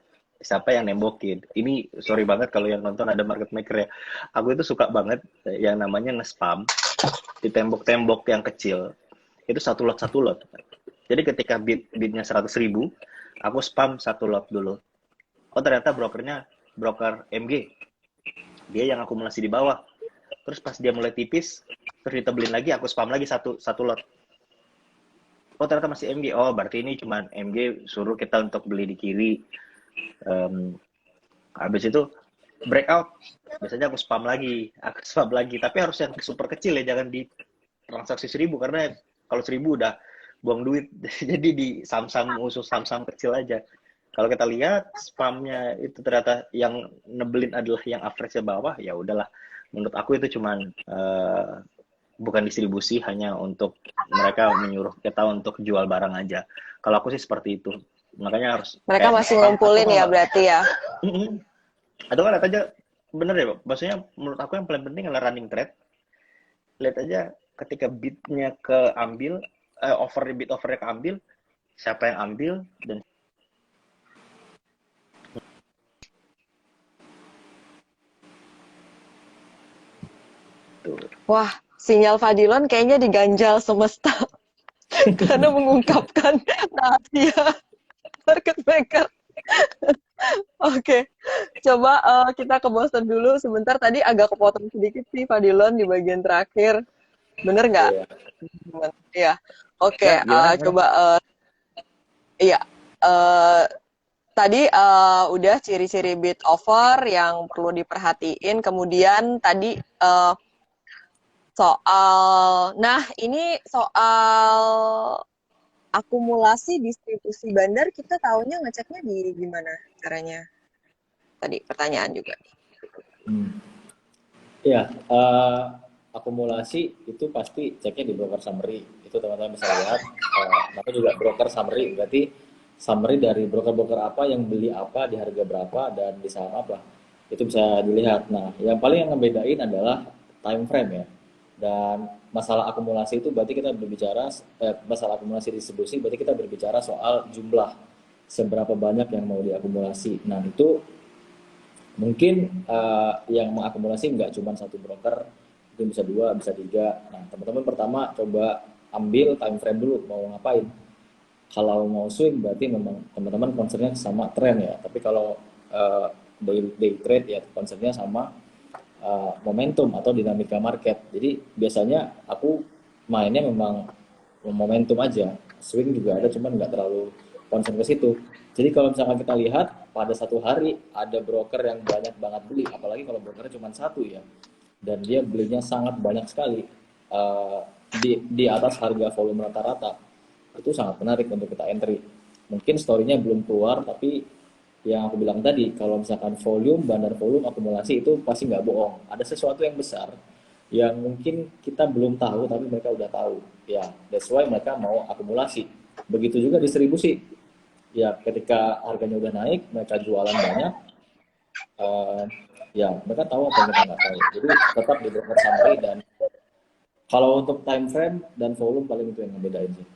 nembokin. Ini sorry banget kalau yang nonton ada market maker ya. Aku itu suka banget yang namanya nge-spam di tembok-tembok yang kecil. Itu satu lot. Jadi ketika bidnya 100.000, aku spam satu lot dulu. Oh ternyata brokernya broker MG. Dia yang akumulasi di bawah. Terus pas dia mulai tipis, terus ditebelin lagi, aku spam lagi satu lot. Oh ternyata masih MG. Oh berarti ini cuma MG suruh kita untuk beli di kiri. Habis itu breakout. Biasanya aku spam lagi. Tapi harus yang super kecil ya, jangan di transaksi 1.000 karena kalau 1.000 udah buang duit. Jadi di saham-saham khusus saham-saham kecil aja. Kalau kita lihat spamnya itu ternyata yang nebelin adalah yang average-nya bawah, ya udahlah. Menurut aku itu cuman bukan distribusi, hanya untuk mereka menyuruh kita untuk jual barang aja. Kalau aku sih seperti itu. Makanya harus Mereka masih ngumpulin ya berarti ya. Atau kan lihat aja, bener ya, maksudnya menurut aku yang paling penting adalah running trade. Lihat aja ketika bidnya keambil, bid overnya keambil, siapa yang ambil dan tuh. Wah, sinyal Fadilon kayaknya diganjal semesta karena mengungkapkan rahasia market maker. Oke, coba kita ke Boston dulu sebentar. Tadi agak kepotong sedikit sih Fadilon di bagian terakhir. Bener nggak? Iya. Oke, Gimana? coba iya. Tadi udah ciri-ciri bid over yang perlu diperhatiin. Kemudian tadi ini soal akumulasi distribusi bandar, kita tahunya ngeceknya di gimana caranya? Tadi pertanyaan juga. Ya, akumulasi itu pasti ceknya di broker summary. Itu teman-teman bisa lihat. Namanya juga broker summary, berarti summary dari broker-broker apa yang beli apa di harga berapa dan di saham apa. Itu bisa dilihat. Nah, yang paling yang ngebedain adalah time frame ya. Dan masalah akumulasi itu berarti kita berbicara masalah akumulasi distribusi berarti kita berbicara soal jumlah seberapa banyak yang mau diakumulasi. Nah, itu mungkin yang mengakumulasi nggak cuma satu broker, mungkin bisa 2, bisa 3. Nah, teman-teman pertama coba ambil time frame dulu mau ngapain. Kalau mau swing berarti memang teman-teman concernnya sama tren ya. Tapi kalau day trade ya concernnya sama momentum atau dinamika market. Jadi biasanya aku mainnya memang momentum aja. Swing juga ada, cuman nggak terlalu concern ke situ. Jadi kalau misalkan kita lihat pada satu hari ada broker yang banyak banget beli, apalagi kalau brokernya cuma satu ya, dan dia belinya sangat banyak sekali di atas harga volume rata-rata, itu sangat menarik untuk kita entry. Mungkin story-nya belum keluar, tapi yang aku bilang tadi, kalau misalkan bandar volume, akumulasi itu pasti nggak bohong. Ada sesuatu yang besar yang mungkin kita belum tahu, tapi mereka udah tahu. Ya, that's why mereka mau akumulasi. Begitu juga distribusi. Ya, ketika harganya udah naik, mereka jualan banyak. Ya, mereka tahu apa yang kita nggak tahu. Jadi tetap di broker summary, dan kalau untuk time frame dan volume paling itu yang ngebedain sih.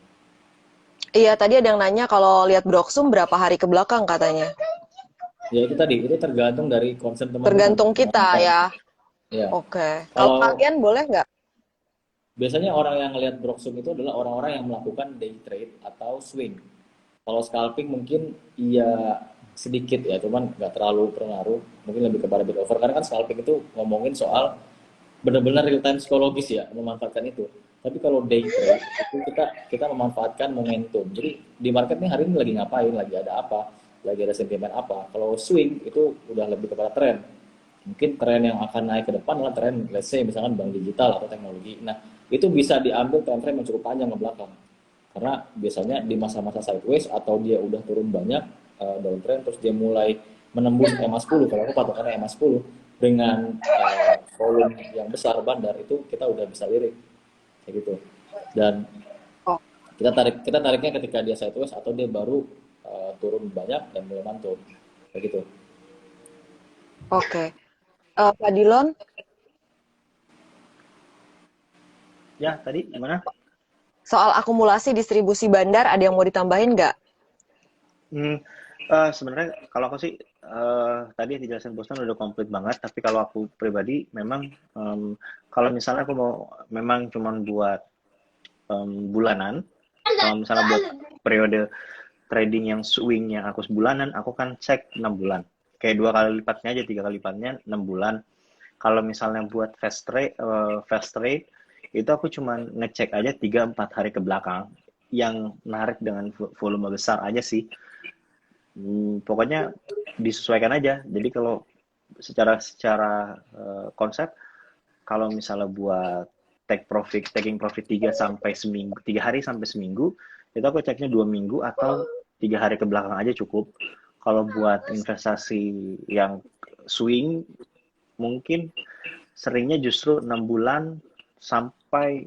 Iya, tadi ada yang nanya kalau lihat Broksum berapa hari ke belakang katanya. Ya itu tadi, itu tergantung dari concern teman-teman. Tergantung kita Teman-teman. ya. Ya, Oke. Kalau kalau kalian boleh nggak? biasanya orang yang ngelihat Broksum itu adalah orang-orang yang melakukan day trade atau swing. Kalau scalping mungkin iya sedikit ya, cuman nggak terlalu berpengaruh. Mungkin lebih kepada bid over, karena kan scalping itu ngomongin soal benar-benar real time psikologis ya, memanfaatkan itu. Tapi kalau day trade itu kita memanfaatkan momentum. Jadi di market nih hari ini lagi ngapain, lagi ada apa, lagi ada sentimen apa. Kalau swing itu udah lebih kepada tren. Mungkin tren yang akan naik ke depan adalah tren, let's say misalkan bank digital atau teknologi. Nah, itu bisa diambil time frame yang cukup panjang ke belakang. Karena biasanya di masa-masa sideways atau dia udah turun banyak downtrend, terus dia mulai menembus EMA 10, kalau aku patokannya EMA 10 dengan volume yang besar bandar, itu kita udah bisa lirik kayak gitu. Dan Oh, kita tariknya ketika dia sideways atau dia baru turun banyak dan mulai mantul kayak gitu. oke. Pak Dilon, Ya, tadi gimana? soal akumulasi distribusi bandar ada yang mau ditambahin nggak? Hmm, sebenarnya kalau aku sih tadi yang dijelasin Boston udah komplit banget, tapi kalau aku pribadi memang kalau misalnya aku mau memang cuman buat bulanan, kalau misalnya buat periode trading yang swing yang aku sebulanan, aku kan cek 6 bulan. Kayak 2 kali lipatnya aja, 3 kali lipatnya 6 bulan. Kalau misalnya buat fast trade itu aku cuma ngecek aja 3-4 hari ke belakang. Yang menarik dengan volume besar aja sih. Pokoknya disesuaikan aja. Jadi kalau secara secara konsep, kalau misalnya buat taking profit 3 sampai seminggu, 3 hari sampai seminggu, itu aku ceknya 2 minggu atau 3 hari ke belakang aja cukup. Kalau buat investasi yang swing, mungkin seringnya justru 6 bulan sampai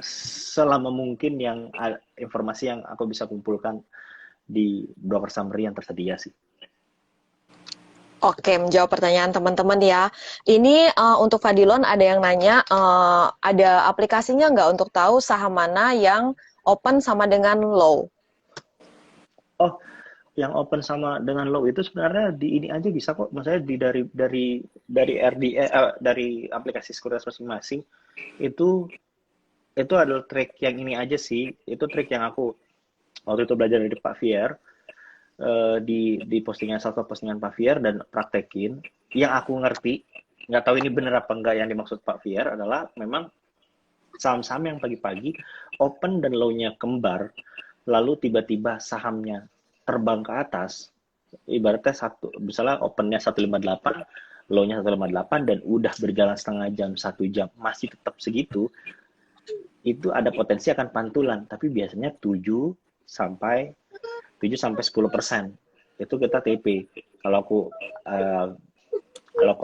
selama mungkin yang informasi yang aku bisa kumpulkan di broker summary yang tersedia sih. Oke, menjawab pertanyaan teman-teman ya. Ini untuk Fadilon ada yang nanya, ada aplikasinya nggak untuk tahu saham mana yang open sama dengan low? Oh, yang open sama dengan low itu sebenarnya di ini aja bisa kok. Maksudnya dari RDA dari aplikasi sekuritas masing-masing itu adalah trik yang ini aja sih. Itu trik yang aku waktu itu belajar dari Pak Fier di postingan satu postingan Pak Fier dan praktekin. Yang aku ngerti, nggak tahu ini bener apa enggak yang dimaksud Pak Fier adalah memang saham-saham yang pagi-pagi open dan low-nya kembar, lalu tiba-tiba sahamnya terbang ke atas, ibaratnya misalnya opennya 158, low-nya 158 dan udah berjalan setengah jam, 1 jam masih tetap segitu, itu ada potensi akan pantulan, tapi biasanya 7 sampai 10% itu kita TP. Kalau aku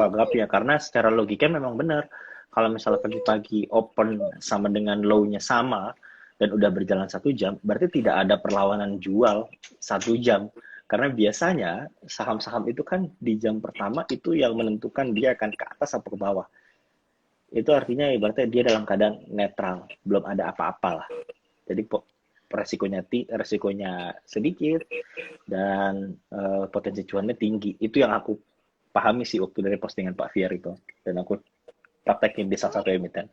anggap ya, karena secara logika memang benar. Kalau misalnya pagi-pagi open sama dengan low-nya sama dan udah berjalan 1 jam, berarti tidak ada perlawanan jual 1 jam. Karena biasanya saham-saham itu kan di jam pertama itu yang menentukan dia akan ke atas atau ke bawah. Itu artinya ibaratnya dia dalam keadaan netral, belum ada apa-apa lah. Jadi resikonya sedikit dan potensi cuannya tinggi. Itu yang aku pahami sih waktu dari postingan Pak Fier itu, dan aku praktekin di salah satu emiten.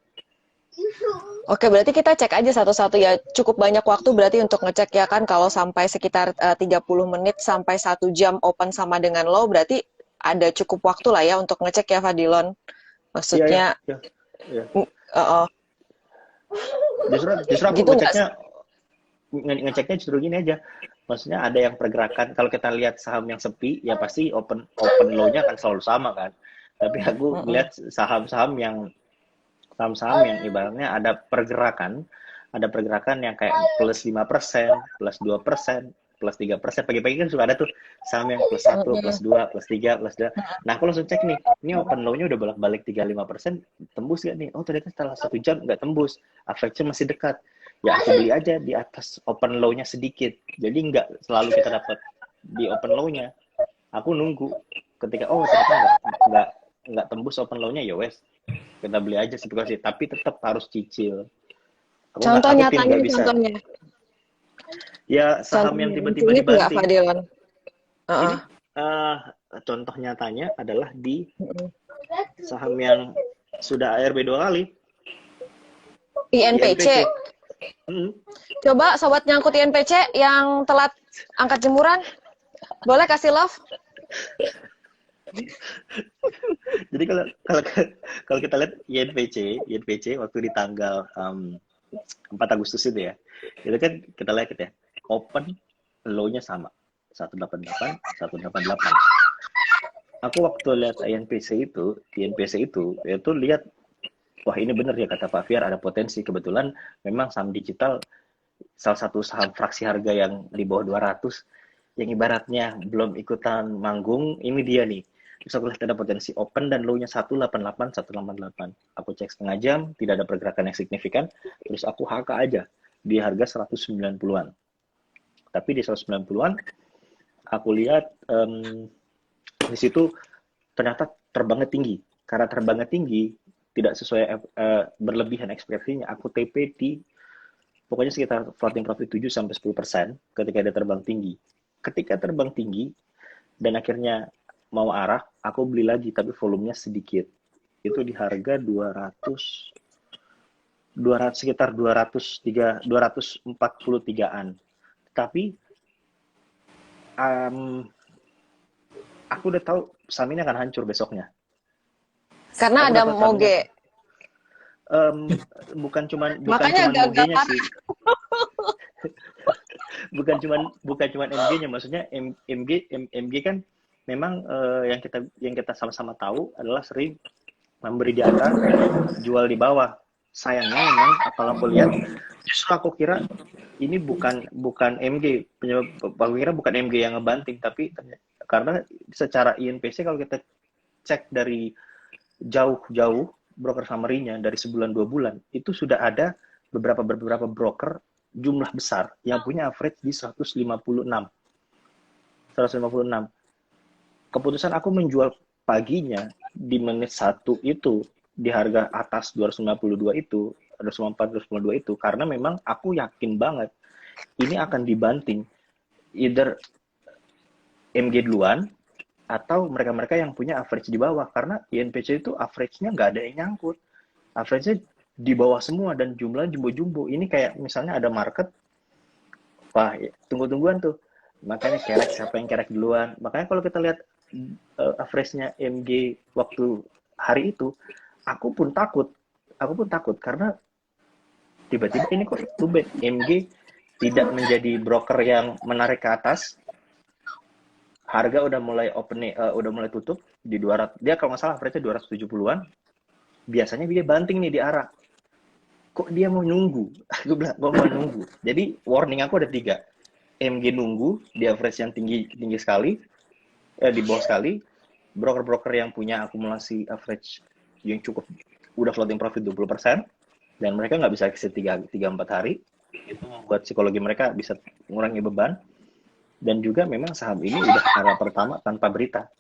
Oke, berarti kita cek aja satu-satu ya. Cukup banyak waktu berarti untuk ngecek ya kan, kalau sampai sekitar 30 menit sampai 1 jam open sama dengan low, berarti ada cukup waktu lah ya untuk ngecek ya Fadilon. Iya, iya, Maksudnya, iya, iya. uh, Justru aku gitu nggak sih? ngeceknya justru gini aja. Maksudnya ada yang pergerakan, kalau kita lihat saham yang sepi, ya pasti open low-nya akan selalu sama kan. Tapi aku Mm-mm. lihat saham-saham yang ibaratnya ada pergerakan yang kayak plus 5%, plus 2%, plus 3%. Pagi-pagi kan suka ada tuh saham yang plus 1, plus Mm-mm. 2, plus 3, plus 2. Nah, aku langsung cek nih, ini open low-nya udah bolak-balik 35%, tembus nggak nih? Oh, ternyata setelah 1 jam nggak tembus, average-nya masih dekat. Ya, aku beli aja di atas open low-nya sedikit. Jadi nggak selalu kita dapat di open low-nya. Aku nunggu ketika, oh ternyata nggak nggak tembus open low-nya ya wes kita beli aja situasi, tapi tetap harus cicil. Contoh Aku tim nyatanya, nggak bisa. contohnya. Ya saham yang Contohnya, tiba-tiba masih ingat nggak dibanting. Fadilon? Ini Heeh. contoh nyatanya adalah di Mm-mm. saham yang sudah ARB 2 kali, INPC. INPC. Coba sobat nyangkut INPC yang telat angkat jemuran, boleh kasih love? Jadi kalau kita lihat INPC waktu di tanggal 4 Agustus itu ya, itu kan kita lihat ya, open low-nya sama 188, 188. Aku waktu lihat INPC itu lihat, wah ini bener ya kata Pak Fiar, ada potensi. Kebetulan memang saham digital salah satu saham fraksi harga yang di bawah 200, yang ibaratnya belum ikutan manggung, ini dia nih. Terus aku lihat ada potensi open dan low-nya 188, 188. Aku cek setengah jam, tidak ada pergerakan yang signifikan, terus aku HK aja di harga 190-an. Tapi di 190-an, aku lihat di situ ternyata terbangnya tinggi. Karena terbangnya tinggi, tidak sesuai berlebihan ekspektasinya, aku TP di pokoknya sekitar floating profit 7-10% ketika dia terbang tinggi. Ketika terbang tinggi dan akhirnya mau arah, aku beli lagi tapi volumenya sedikit. Itu di harga 200 sekitar 243-an. Tapi aku udah tahu saham ini akan hancur besoknya. Karena Aku ada dapat moge. Bukan cuman Makanya agak-agak mogenya sih. bukan cuman MG-nya, maksudnya MG kan memang yang kita sama-sama tahu adalah sering memberi di atas, jual di bawah. Sayangnya memang kalau aku lihat, justru aku kira ini bukan MG, aku kira bukan MG yang ngebanting, tapi karena secara INPC kalau kita cek dari jauh-jauh broker summary-nya dari sebulan 2 bulan, itu sudah ada beberapa broker jumlah besar yang punya average di 156. Keputusan aku menjual paginya di menit 1 itu di harga atas 252 itu, 254, 252 itu, karena memang aku yakin banget ini akan dibanting either MG duluan atau mereka-mereka yang punya average di bawah, karena INPC itu average-nya nggak ada yang nyangkut, average-nya di bawah semua dan jumlah jumbo-jumbo. Ini kayak misalnya ada market, wah tunggu-tungguan tuh, makanya siapa yang kerek duluan. Makanya kalau kita lihat average-nya MG waktu hari itu, aku pun takut karena tiba-tiba ini kok tumben MG tidak menjadi broker yang menarik ke atas. Harga udah mulai udah mulai tutup di 200. Dia kalau nggak salah average-nya 270-an. Biasanya dia banting nih di arah. Kok dia mau nunggu? Aku bilang mau nunggu. Jadi warning aku ada 3. MG nunggu di average yang tinggi sekali, di bawah sekali. Broker-broker yang punya akumulasi average yang cukup, udah floating profit 20%, dan mereka nggak bisa exit 3-4 hari. Itu membuat psikologi mereka bisa mengurangi beban. Dan juga memang saham ini udah arah pertama tanpa berita.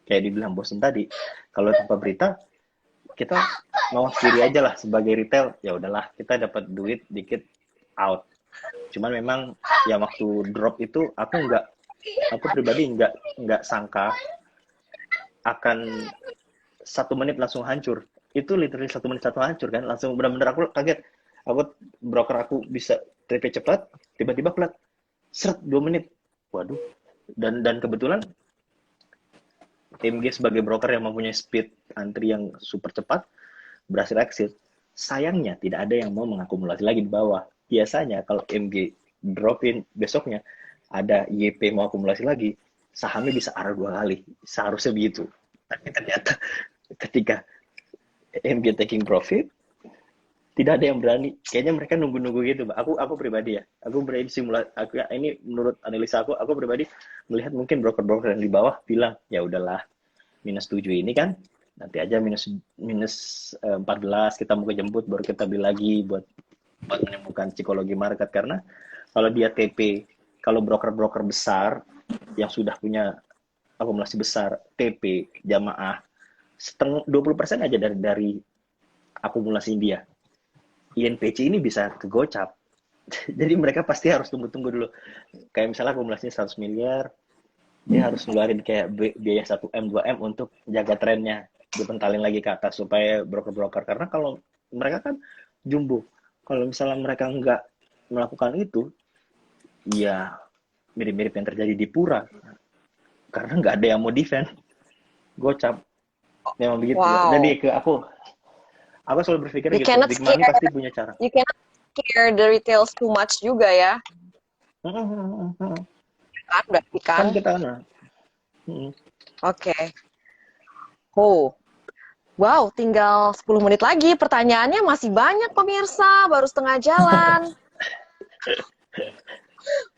Kayak dibilang bosen tadi, kalau tanpa berita, kita mau kiri aja lah sebagai retail, ya udahlah kita dapat duit dikit out. Cuman memang ya waktu drop itu aku pribadi nggak sangka akan 1 menit langsung hancur. Itu literally 1 menit satu hancur kan, langsung benar-benar aku kaget. Broker aku bisa TP cepat, tiba-tiba kelat seret 2 menit. Waduh. Dan kebetulan MG sebagai broker yang mempunyai speed antri yang super cepat berhasil exit. Sayangnya tidak ada yang mau mengakumulasi lagi di bawah. Biasanya kalau MG dropin besoknya ada YP mau akumulasi lagi, sahamnya bisa arah 2 kali. Seharusnya begitu. Tapi ternyata ketika MG taking profit, tidak ada yang berani. Kayaknya mereka nunggu-nunggu gitu, Mbak. Aku pribadi ya. Aku berani simulasi. Ini menurut analisa aku pribadi melihat mungkin broker-broker yang di bawah bilang, ya udahlah, minus 7 ini kan, nanti aja minus 14 kita mau kejemput, baru kita beli lagi buat menemukan psikologi market. Karena kalau dia TP, kalau broker-broker besar yang sudah punya akumulasi besar, TP, jamaah, setengah 20% aja dari akumulasi dia. INPC ini bisa kegocap. Jadi mereka pasti harus tunggu-tunggu dulu. Kayak misalnya akumulasinya 100 miliar, dia harus ngeluarin kayak biaya 1M, 2M untuk jaga trennya. Dipentalin lagi ke atas supaya broker-broker. Karena kalau mereka kan jumbo. Kalau misalnya mereka nggak melakukan itu, ya mirip-mirip yang terjadi di Pura. Karena nggak ada yang mau defend. Gocap. Memang begitu. Jadi Wow. aku selalu berpikir You gitu. cannot Big money scare pasti punya cara. you cannot scare the retails too much juga ya. Kan berarti kan. Kan kita kan. Oke. Oh. Wow, tinggal 10 menit lagi. Pertanyaannya masih banyak pemirsa, baru setengah jalan.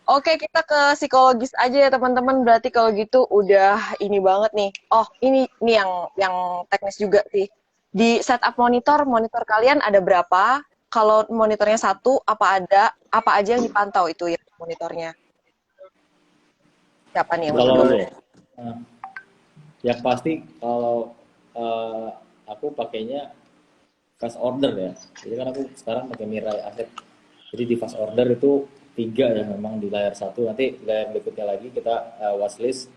Oke, kita ke psikologis aja ya teman-teman. Berarti kalau gitu udah ini banget nih. Oh, ini yang teknis juga sih. Di setup monitor kalian ada berapa? Kalau monitornya satu, apa aja yang dipantau itu ya monitornya? Siapa nih yang Bosan mau dulu Kalau ya. eh, yang pasti kalau aku pakainya fast order ya. Jadi kan aku sekarang pakai Mirai Asset. Jadi di fast order itu 3 ya memang di layar satu. Nanti layar berikutnya lagi kita watchlist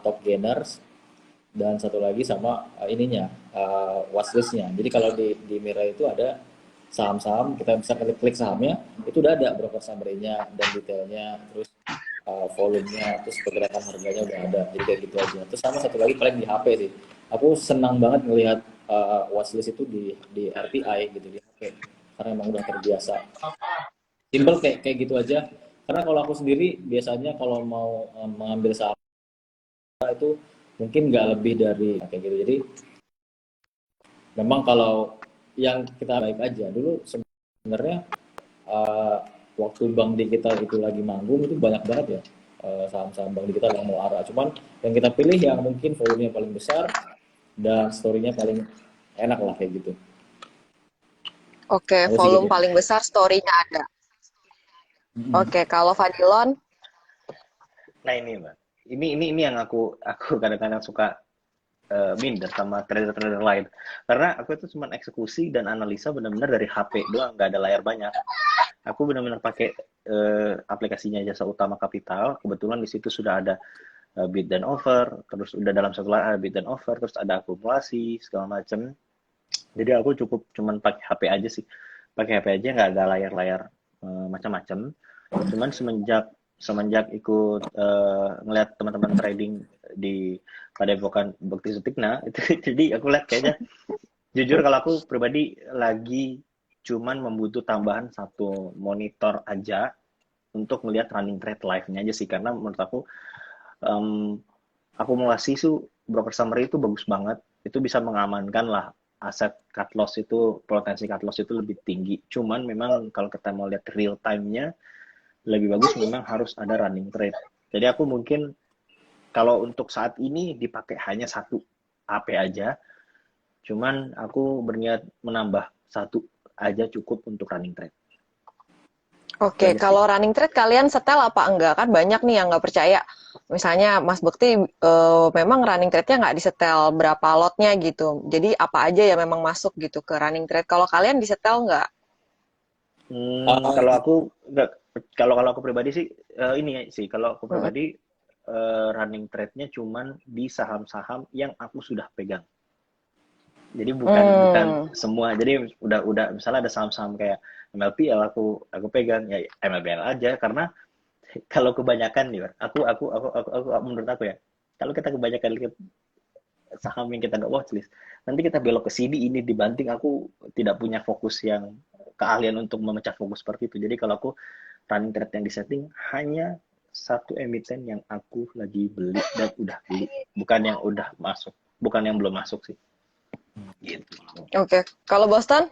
top gainers dan satu lagi sama ininya watchlistnya. Jadi kalau di Mirai itu ada saham-saham, kita bisa klik sahamnya, itu udah ada broker summary-nya dan detailnya, terus volumenya, terus pergerakan harganya udah ada. Jadi kayak gitu aja. Terus sama satu lagi paling di HP sih. Aku senang banget melihat watchlist itu di RTI gitu di HP. Karena emang udah terbiasa. Simple kayak kayak gitu aja. Karena kalau aku sendiri biasanya kalau mau mengambil saham itu mungkin nggak lebih dari kayak gitu. Jadi memang kalau yang kita baik aja dulu sebenarnya uh, waktu bank digital itu lagi manggung itu banyak banget ya saham-saham bank digital yang mau arah. Cuman yang kita pilih yang mungkin volumenya paling besar dan story-nya paling enak lah kayak gitu. Oke, Ada sih volume gitu. paling besar, story-nya ada. Mm-mm. Oke, kalau Fadilon, Nah ini mbak, ini yang aku kadang-kadang suka minder sama trader-trader lain. Karena aku itu cuma eksekusi dan analisa benar-benar dari HP doang, nggak ada layar banyak. Aku benar-benar pakai aplikasinya Jasa Utama Kapital. Kebetulan di situ sudah ada bid dan offer, terus udah dalam satu layar bid dan offer, terus ada akumulasi segala macam. Jadi aku cukup cuman pakai HP aja sih. Pakai HP aja nggak ada layar-layar macam-macam. Cuman semenjak semenjak ikut ngeliat teman-teman trading di Padepokan Bukti Sutikna itu jadi aku lihat kayaknya jujur kalau aku pribadi lagi cuman membutuh tambahan satu monitor aja untuk melihat running trade live-nya aja sih karena menurut aku um, akumulasi itu broker summary itu bagus banget itu bisa mengamankan lah aset cut loss itu potensi cut loss itu lebih tinggi cuman memang kalau kita mau lihat real time-nya lebih bagus memang harus ada running trade. Jadi aku mungkin kalau untuk saat ini dipakai hanya satu AP aja, cuman aku berniat menambah satu aja cukup untuk running trade. Itu oke, aja sih. kalau running trade kalian setel apa enggak? Kan banyak nih yang nggak percaya. Misalnya Mas Bekti memang running trade-nya nggak disetel berapa lotnya gitu. Jadi apa aja ya memang masuk gitu ke running trade. Kalau kalian disetel nggak? Kalau aku nggak, kalau aku pribadi sih ini sih kalau aku Mm. pribadi running trade-nya cuman di saham-saham yang aku sudah pegang. Jadi bukan Hmm. semua. Jadi udah misalnya ada saham-saham kayak MLPL aku pegang ya MLPL aja karena kalau kebanyakan nih, aku menurut aku ya, kalau kita kebanyakan lihat saham yang kita nggak watchlist, nanti kita belok ke sini ini dibanting aku tidak punya fokus yang keahlian untuk memecah fokus seperti itu. Jadi kalau aku running trade yang disetting hanya satu emiten yang aku lagi beli dan udah beli, bukan yang udah masuk, bukan yang belum masuk sih. Gitu. Oke, kalau Boston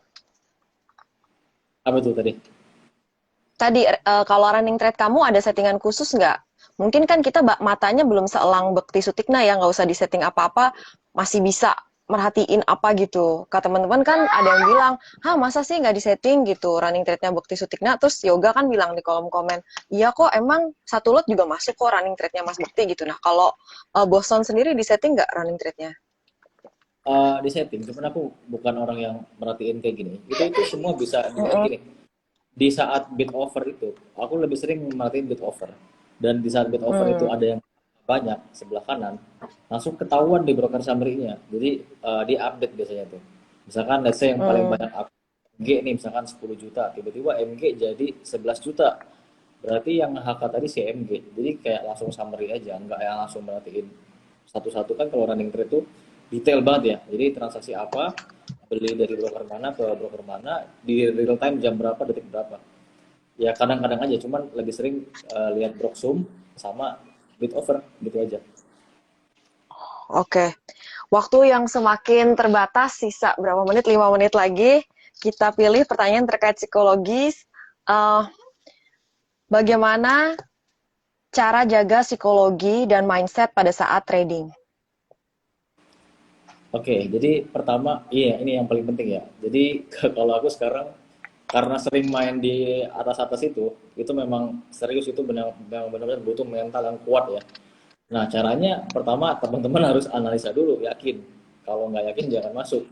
Apa tuh tadi? tadi kalau running trade kamu ada settingan khusus nggak? Mungkin kan kita matanya belum seelang Bekti Sutikna ya, nggak usah disetting apa-apa, masih bisa merhatiin apa gitu. Kata teman-teman kan ada yang bilang, "Hah, masa sih nggak disetting gitu running trade-nya Bekti Sutikna?" Terus Yoga kan bilang di kolom komen, "Iya kok, emang satu lot juga masuk kok running trade-nya Mas Bekti gitu." Nah, kalau Boston sendiri disetting nggak running trade-nya? Di setting, cuman aku bukan orang yang merhatiin kayak gini. Itu semua bisa dilihat Mm-mm. gini. Di saat bid offer itu, aku lebih sering merhatiin bid offer. Dan di saat bid offer itu Hmm. ada yang banyak sebelah kanan, langsung ketahuan di broker summary-nya. Jadi di update biasanya tuh. Misalkan let's say yang paling Hmm. banyak MG nih, misalkan 10 juta, tiba-tiba MG jadi 11 juta. Berarti yang HK tadi si MG. Jadi kayak langsung summary aja, nggak yang langsung merhatiin satu-satu. Kan kalau running trade tuh detail banget ya. Jadi transaksi apa, beli dari broker mana ke broker mana, di real time jam berapa, detik berapa. Ya kadang-kadang aja, cuman lebih sering lihat Broxum sama bid offer gitu aja. Oke. Waktu yang semakin terbatas, sisa berapa menit? 5 menit lagi. Kita pilih pertanyaan terkait psikologis. Eh, Bagaimana cara jaga psikologi dan mindset pada saat trading? Oke, jadi pertama, iya ini yang paling penting ya. Jadi kalau aku sekarang karena sering main di atas-atas itu memang serius, itu benar-benar butuh mental yang kuat ya. Nah, caranya pertama teman-teman harus analisa dulu, yakin. Kalau nggak yakin jangan masuk.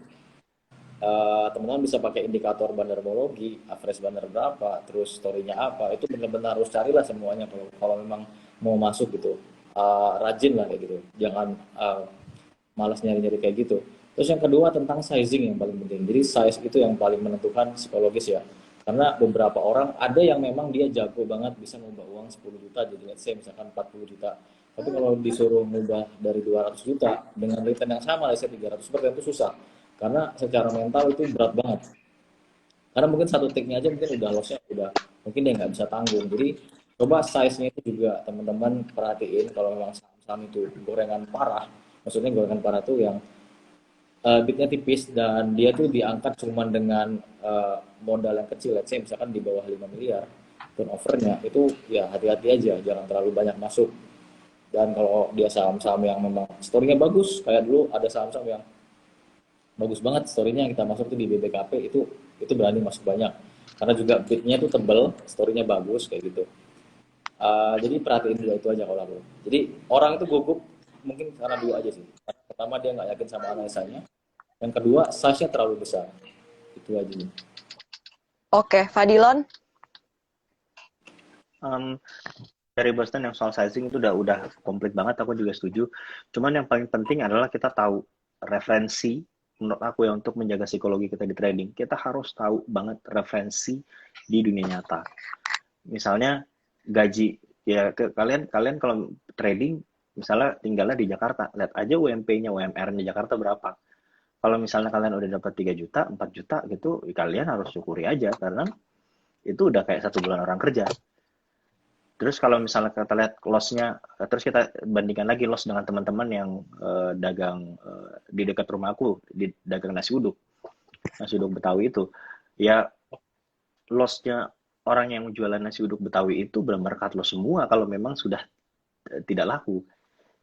Teman-teman bisa pakai indikator bandarmologi, average bandar berapa, terus story-nya apa. Itu benar-benar harus carilah semuanya kalau kalau memang mau masuk gitu. Rajin lah kayak gitu. Jangan malas nyari-nyari kayak gitu. Terus yang kedua tentang sizing yang paling penting. Jadi size itu yang paling menentukan psikologis ya. Karena beberapa orang ada yang memang dia jago banget bisa ngubah uang 10 juta jadi let's say misalkan 40 juta. Tapi kalau disuruh ngubah dari 200 juta dengan return yang sama let's say 300% itu susah. Karena secara mental itu berat banget. Karena mungkin satu take-nya aja mungkin udah loss-nya udah mungkin dia nggak bisa tanggung. Jadi coba size-nya itu juga teman-teman perhatiin kalau memang saham-saham itu gorengan parah. Maksudnya gorengan parah tuh yang bidnya tipis dan dia tuh diangkat cuman dengan modal yang kecil, let's say misalkan di bawah 5 miliar turnovernya itu ya hati-hati aja, jangan terlalu banyak masuk. Dan kalau dia saham-saham yang memang story-nya bagus, kayak dulu ada saham-saham yang bagus banget story-nya kita masuk tuh di BBKP itu berani masuk banyak karena juga bidnya tuh tebel, story-nya bagus kayak gitu. Jadi perhatiin dua itu aja kalau aku. Jadi orang itu gugup mungkin karena dua aja sih. Pertama dia nggak yakin sama analisanya, yang kedua, size-nya terlalu besar. Itu aja nih. Oke, Fadilon. Um, dari Boston yang soal sizing itu udah komplit banget, aku juga setuju. Cuman yang paling penting adalah kita tahu referensi. Menurut aku ya, untuk menjaga psikologi kita di trading, kita harus tahu banget referensi di dunia nyata. Misalnya gaji, ya kalian kalian kalau trading misalnya tinggalnya di Jakarta, lihat aja UMP-nya, UMR-nya Jakarta berapa. Kalau misalnya kalian udah dapat 3 juta, 4 juta gitu, kalian harus syukuri aja karena itu udah kayak 1 bulan orang kerja. Terus kalau misalnya kita lihat loss-nya, terus kita bandingkan lagi loss dengan teman-teman yang dagang di dekat rumah aku, di dagang nasi uduk Betawi itu, ya loss-nya orang yang jualan nasi uduk Betawi itu benar-benar cut loss semua kalau memang sudah tidak laku.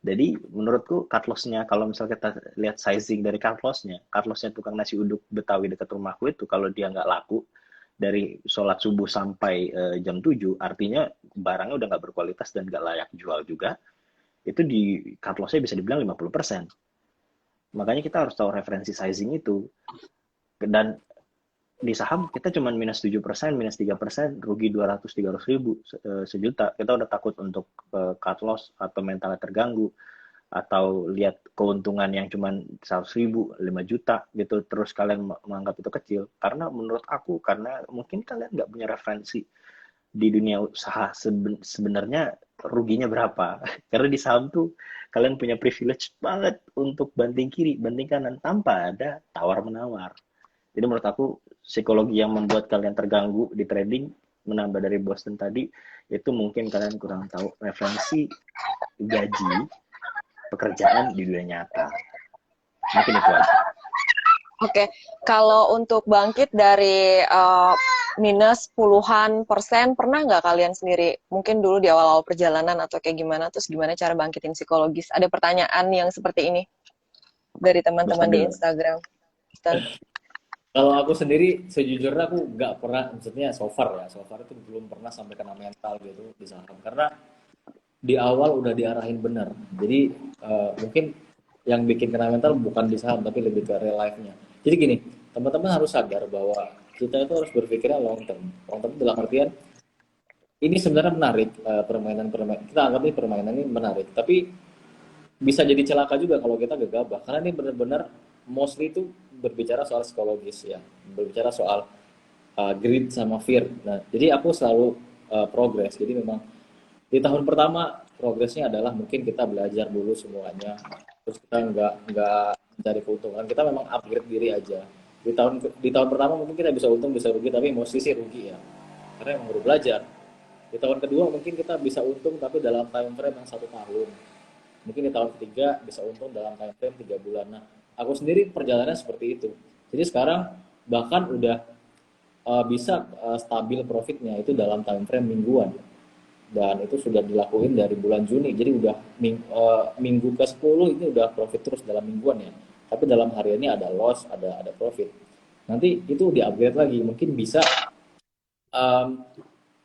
Jadi menurutku cut loss-nya, kalau misalnya kita lihat sizing dari cut loss-nya tukang nasi uduk Betawi dekat rumahku itu kalau dia nggak laku dari sholat subuh sampai jam 7, artinya barangnya udah nggak berkualitas dan nggak layak jual juga, itu di cut loss-nya bisa dibilang 50%. Makanya kita harus tahu referensi sizing itu. Dan di saham kita cuma minus 7%, minus 3%, rugi 200-300 ribu sejuta. Kita udah takut untuk cut loss atau mentalnya terganggu, atau lihat keuntungan yang cuma 100 ribu, 5 juta gitu, terus kalian menganggap itu kecil. Karena menurut aku, karena mungkin kalian nggak punya referensi di dunia usaha sebenarnya ruginya berapa. Karena di saham tuh kalian punya privilege banget untuk banting kiri, banting kanan tanpa ada tawar-menawar. Jadi menurut aku psikologi yang membuat kalian terganggu di trading, menambah dari Boston tadi, itu mungkin kalian kurang tahu referensi gaji pekerjaan di dunia nyata. Mungkin itu aja. Oke, kalau untuk bangkit dari minus puluhan persen, pernah nggak kalian sendiri? Mungkin dulu di awal-awal perjalanan atau kayak gimana, terus gimana cara bangkitin psikologis? Ada pertanyaan yang seperti ini dari teman-teman Boston di dulu. Instagram. Stan. Kalau aku sendiri, sejujurnya aku nggak pernah, maksudnya so far itu belum pernah sampai kena mental gitu di saham. Karena di awal udah diarahin benar. Jadi mungkin yang bikin kena mental bukan di saham tapi lebih ke real life-nya. Jadi gini, teman-teman harus sadar bahwa kita itu harus berpikirnya long term. Long term dalam artian ini sebenarnya menarik, permainan-permainan kita anggap ini permainan ini menarik, tapi bisa jadi celaka juga kalau kita gegabah karena ini benar-benar mostly itu berbicara soal psikologis ya, berbicara soal greed sama fear. Nah, jadi aku selalu progress. Jadi memang di tahun pertama progresnya adalah mungkin kita belajar dulu semuanya, terus kita nggak mencari keuntungan, kita memang upgrade diri aja. Di tahun pertama mungkin kita bisa untung bisa rugi, tapi mostly sih rugi ya, karena emang baru belajar. Di tahun kedua mungkin kita bisa untung tapi dalam time frame yang 1 tahun. Mungkin di tahun ketiga bisa untung dalam time frame 3 bulan. Nah, aku sendiri perjalanannya seperti itu. Jadi sekarang bahkan udah bisa stabil profitnya itu dalam time frame mingguan. Dan itu sudah dilakuin dari bulan Juni. Jadi udah minggu ke-10 ini udah profit terus dalam mingguan ya. Tapi dalam hariannya ada loss, ada profit. Nanti itu di-upgrade lagi. Mungkin bisa um,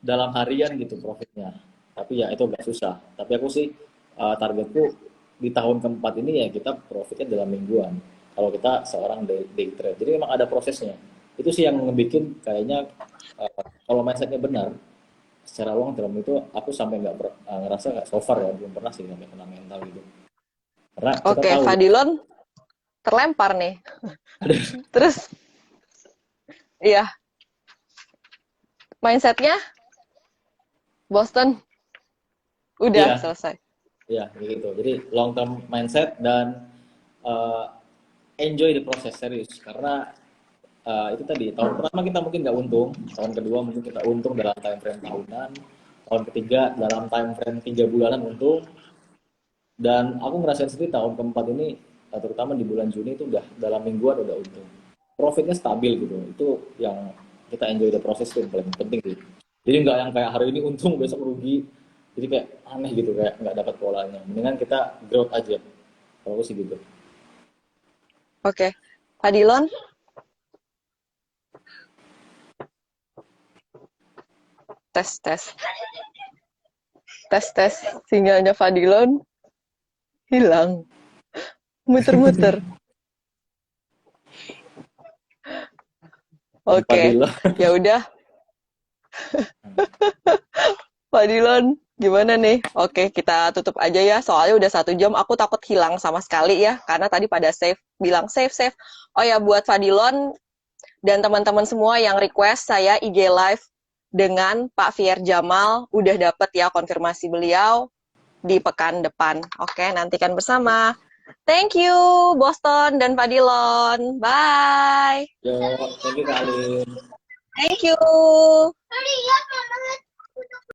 dalam harian gitu profitnya. Tapi ya itu agak susah. Tapi aku sih targetku di tahun keempat ini ya kita profitnya dalam mingguan. Kalau kita seorang day trade. Jadi memang ada prosesnya. Itu sih yang ngebikin kayaknya kalau mindsetnya benar secara long term itu aku sampai nggak ngerasa nggak so far ya belum pernah sih sampai kena mental gitu. Karena kita Oke, tahu Fadilon terlempar nih. Terus, iya, mindsetnya Boston udah iya selesai. iya gitu. Jadi long term mindset dan uh, enjoy the process serius karena itu tadi tahun pertama kita mungkin nggak untung, tahun kedua mungkin kita untung dalam time frame tahunan, tahun ketiga dalam time frame 3 bulanan untung, dan aku ngerasain sendiri tahun keempat ini terutama di bulan Juni itu udah dalam mingguan udah untung, profitnya stabil gitu, itu yang kita enjoy the process itu yang paling penting sih. Jadi nggak yang kayak hari ini untung besok rugi, jadi kayak aneh gitu kayak nggak dapat polanya. Mendingan kita growth aja, kalau aku sih gitu. Oke, Fadilon, tes, tes, tes, tes. Sinyalnya Fadilon hilang, muter-muter. Tanpa Oke, Dila. ya udah, Fadilon, gimana nih? Oke, kita tutup aja ya. Soalnya udah 1 jam. Aku takut hilang sama sekali ya, karena tadi pada save, bilang save, save. Oh ya, buat Fadilon dan teman-teman semua yang request saya IG live dengan Pak Fier Jamal, udah dapet ya konfirmasi beliau di pekan depan. Oke, nantikan bersama. Thank you, Boston dan Fadilon. Bye. Yo, thank you Kak Alin. Thank you.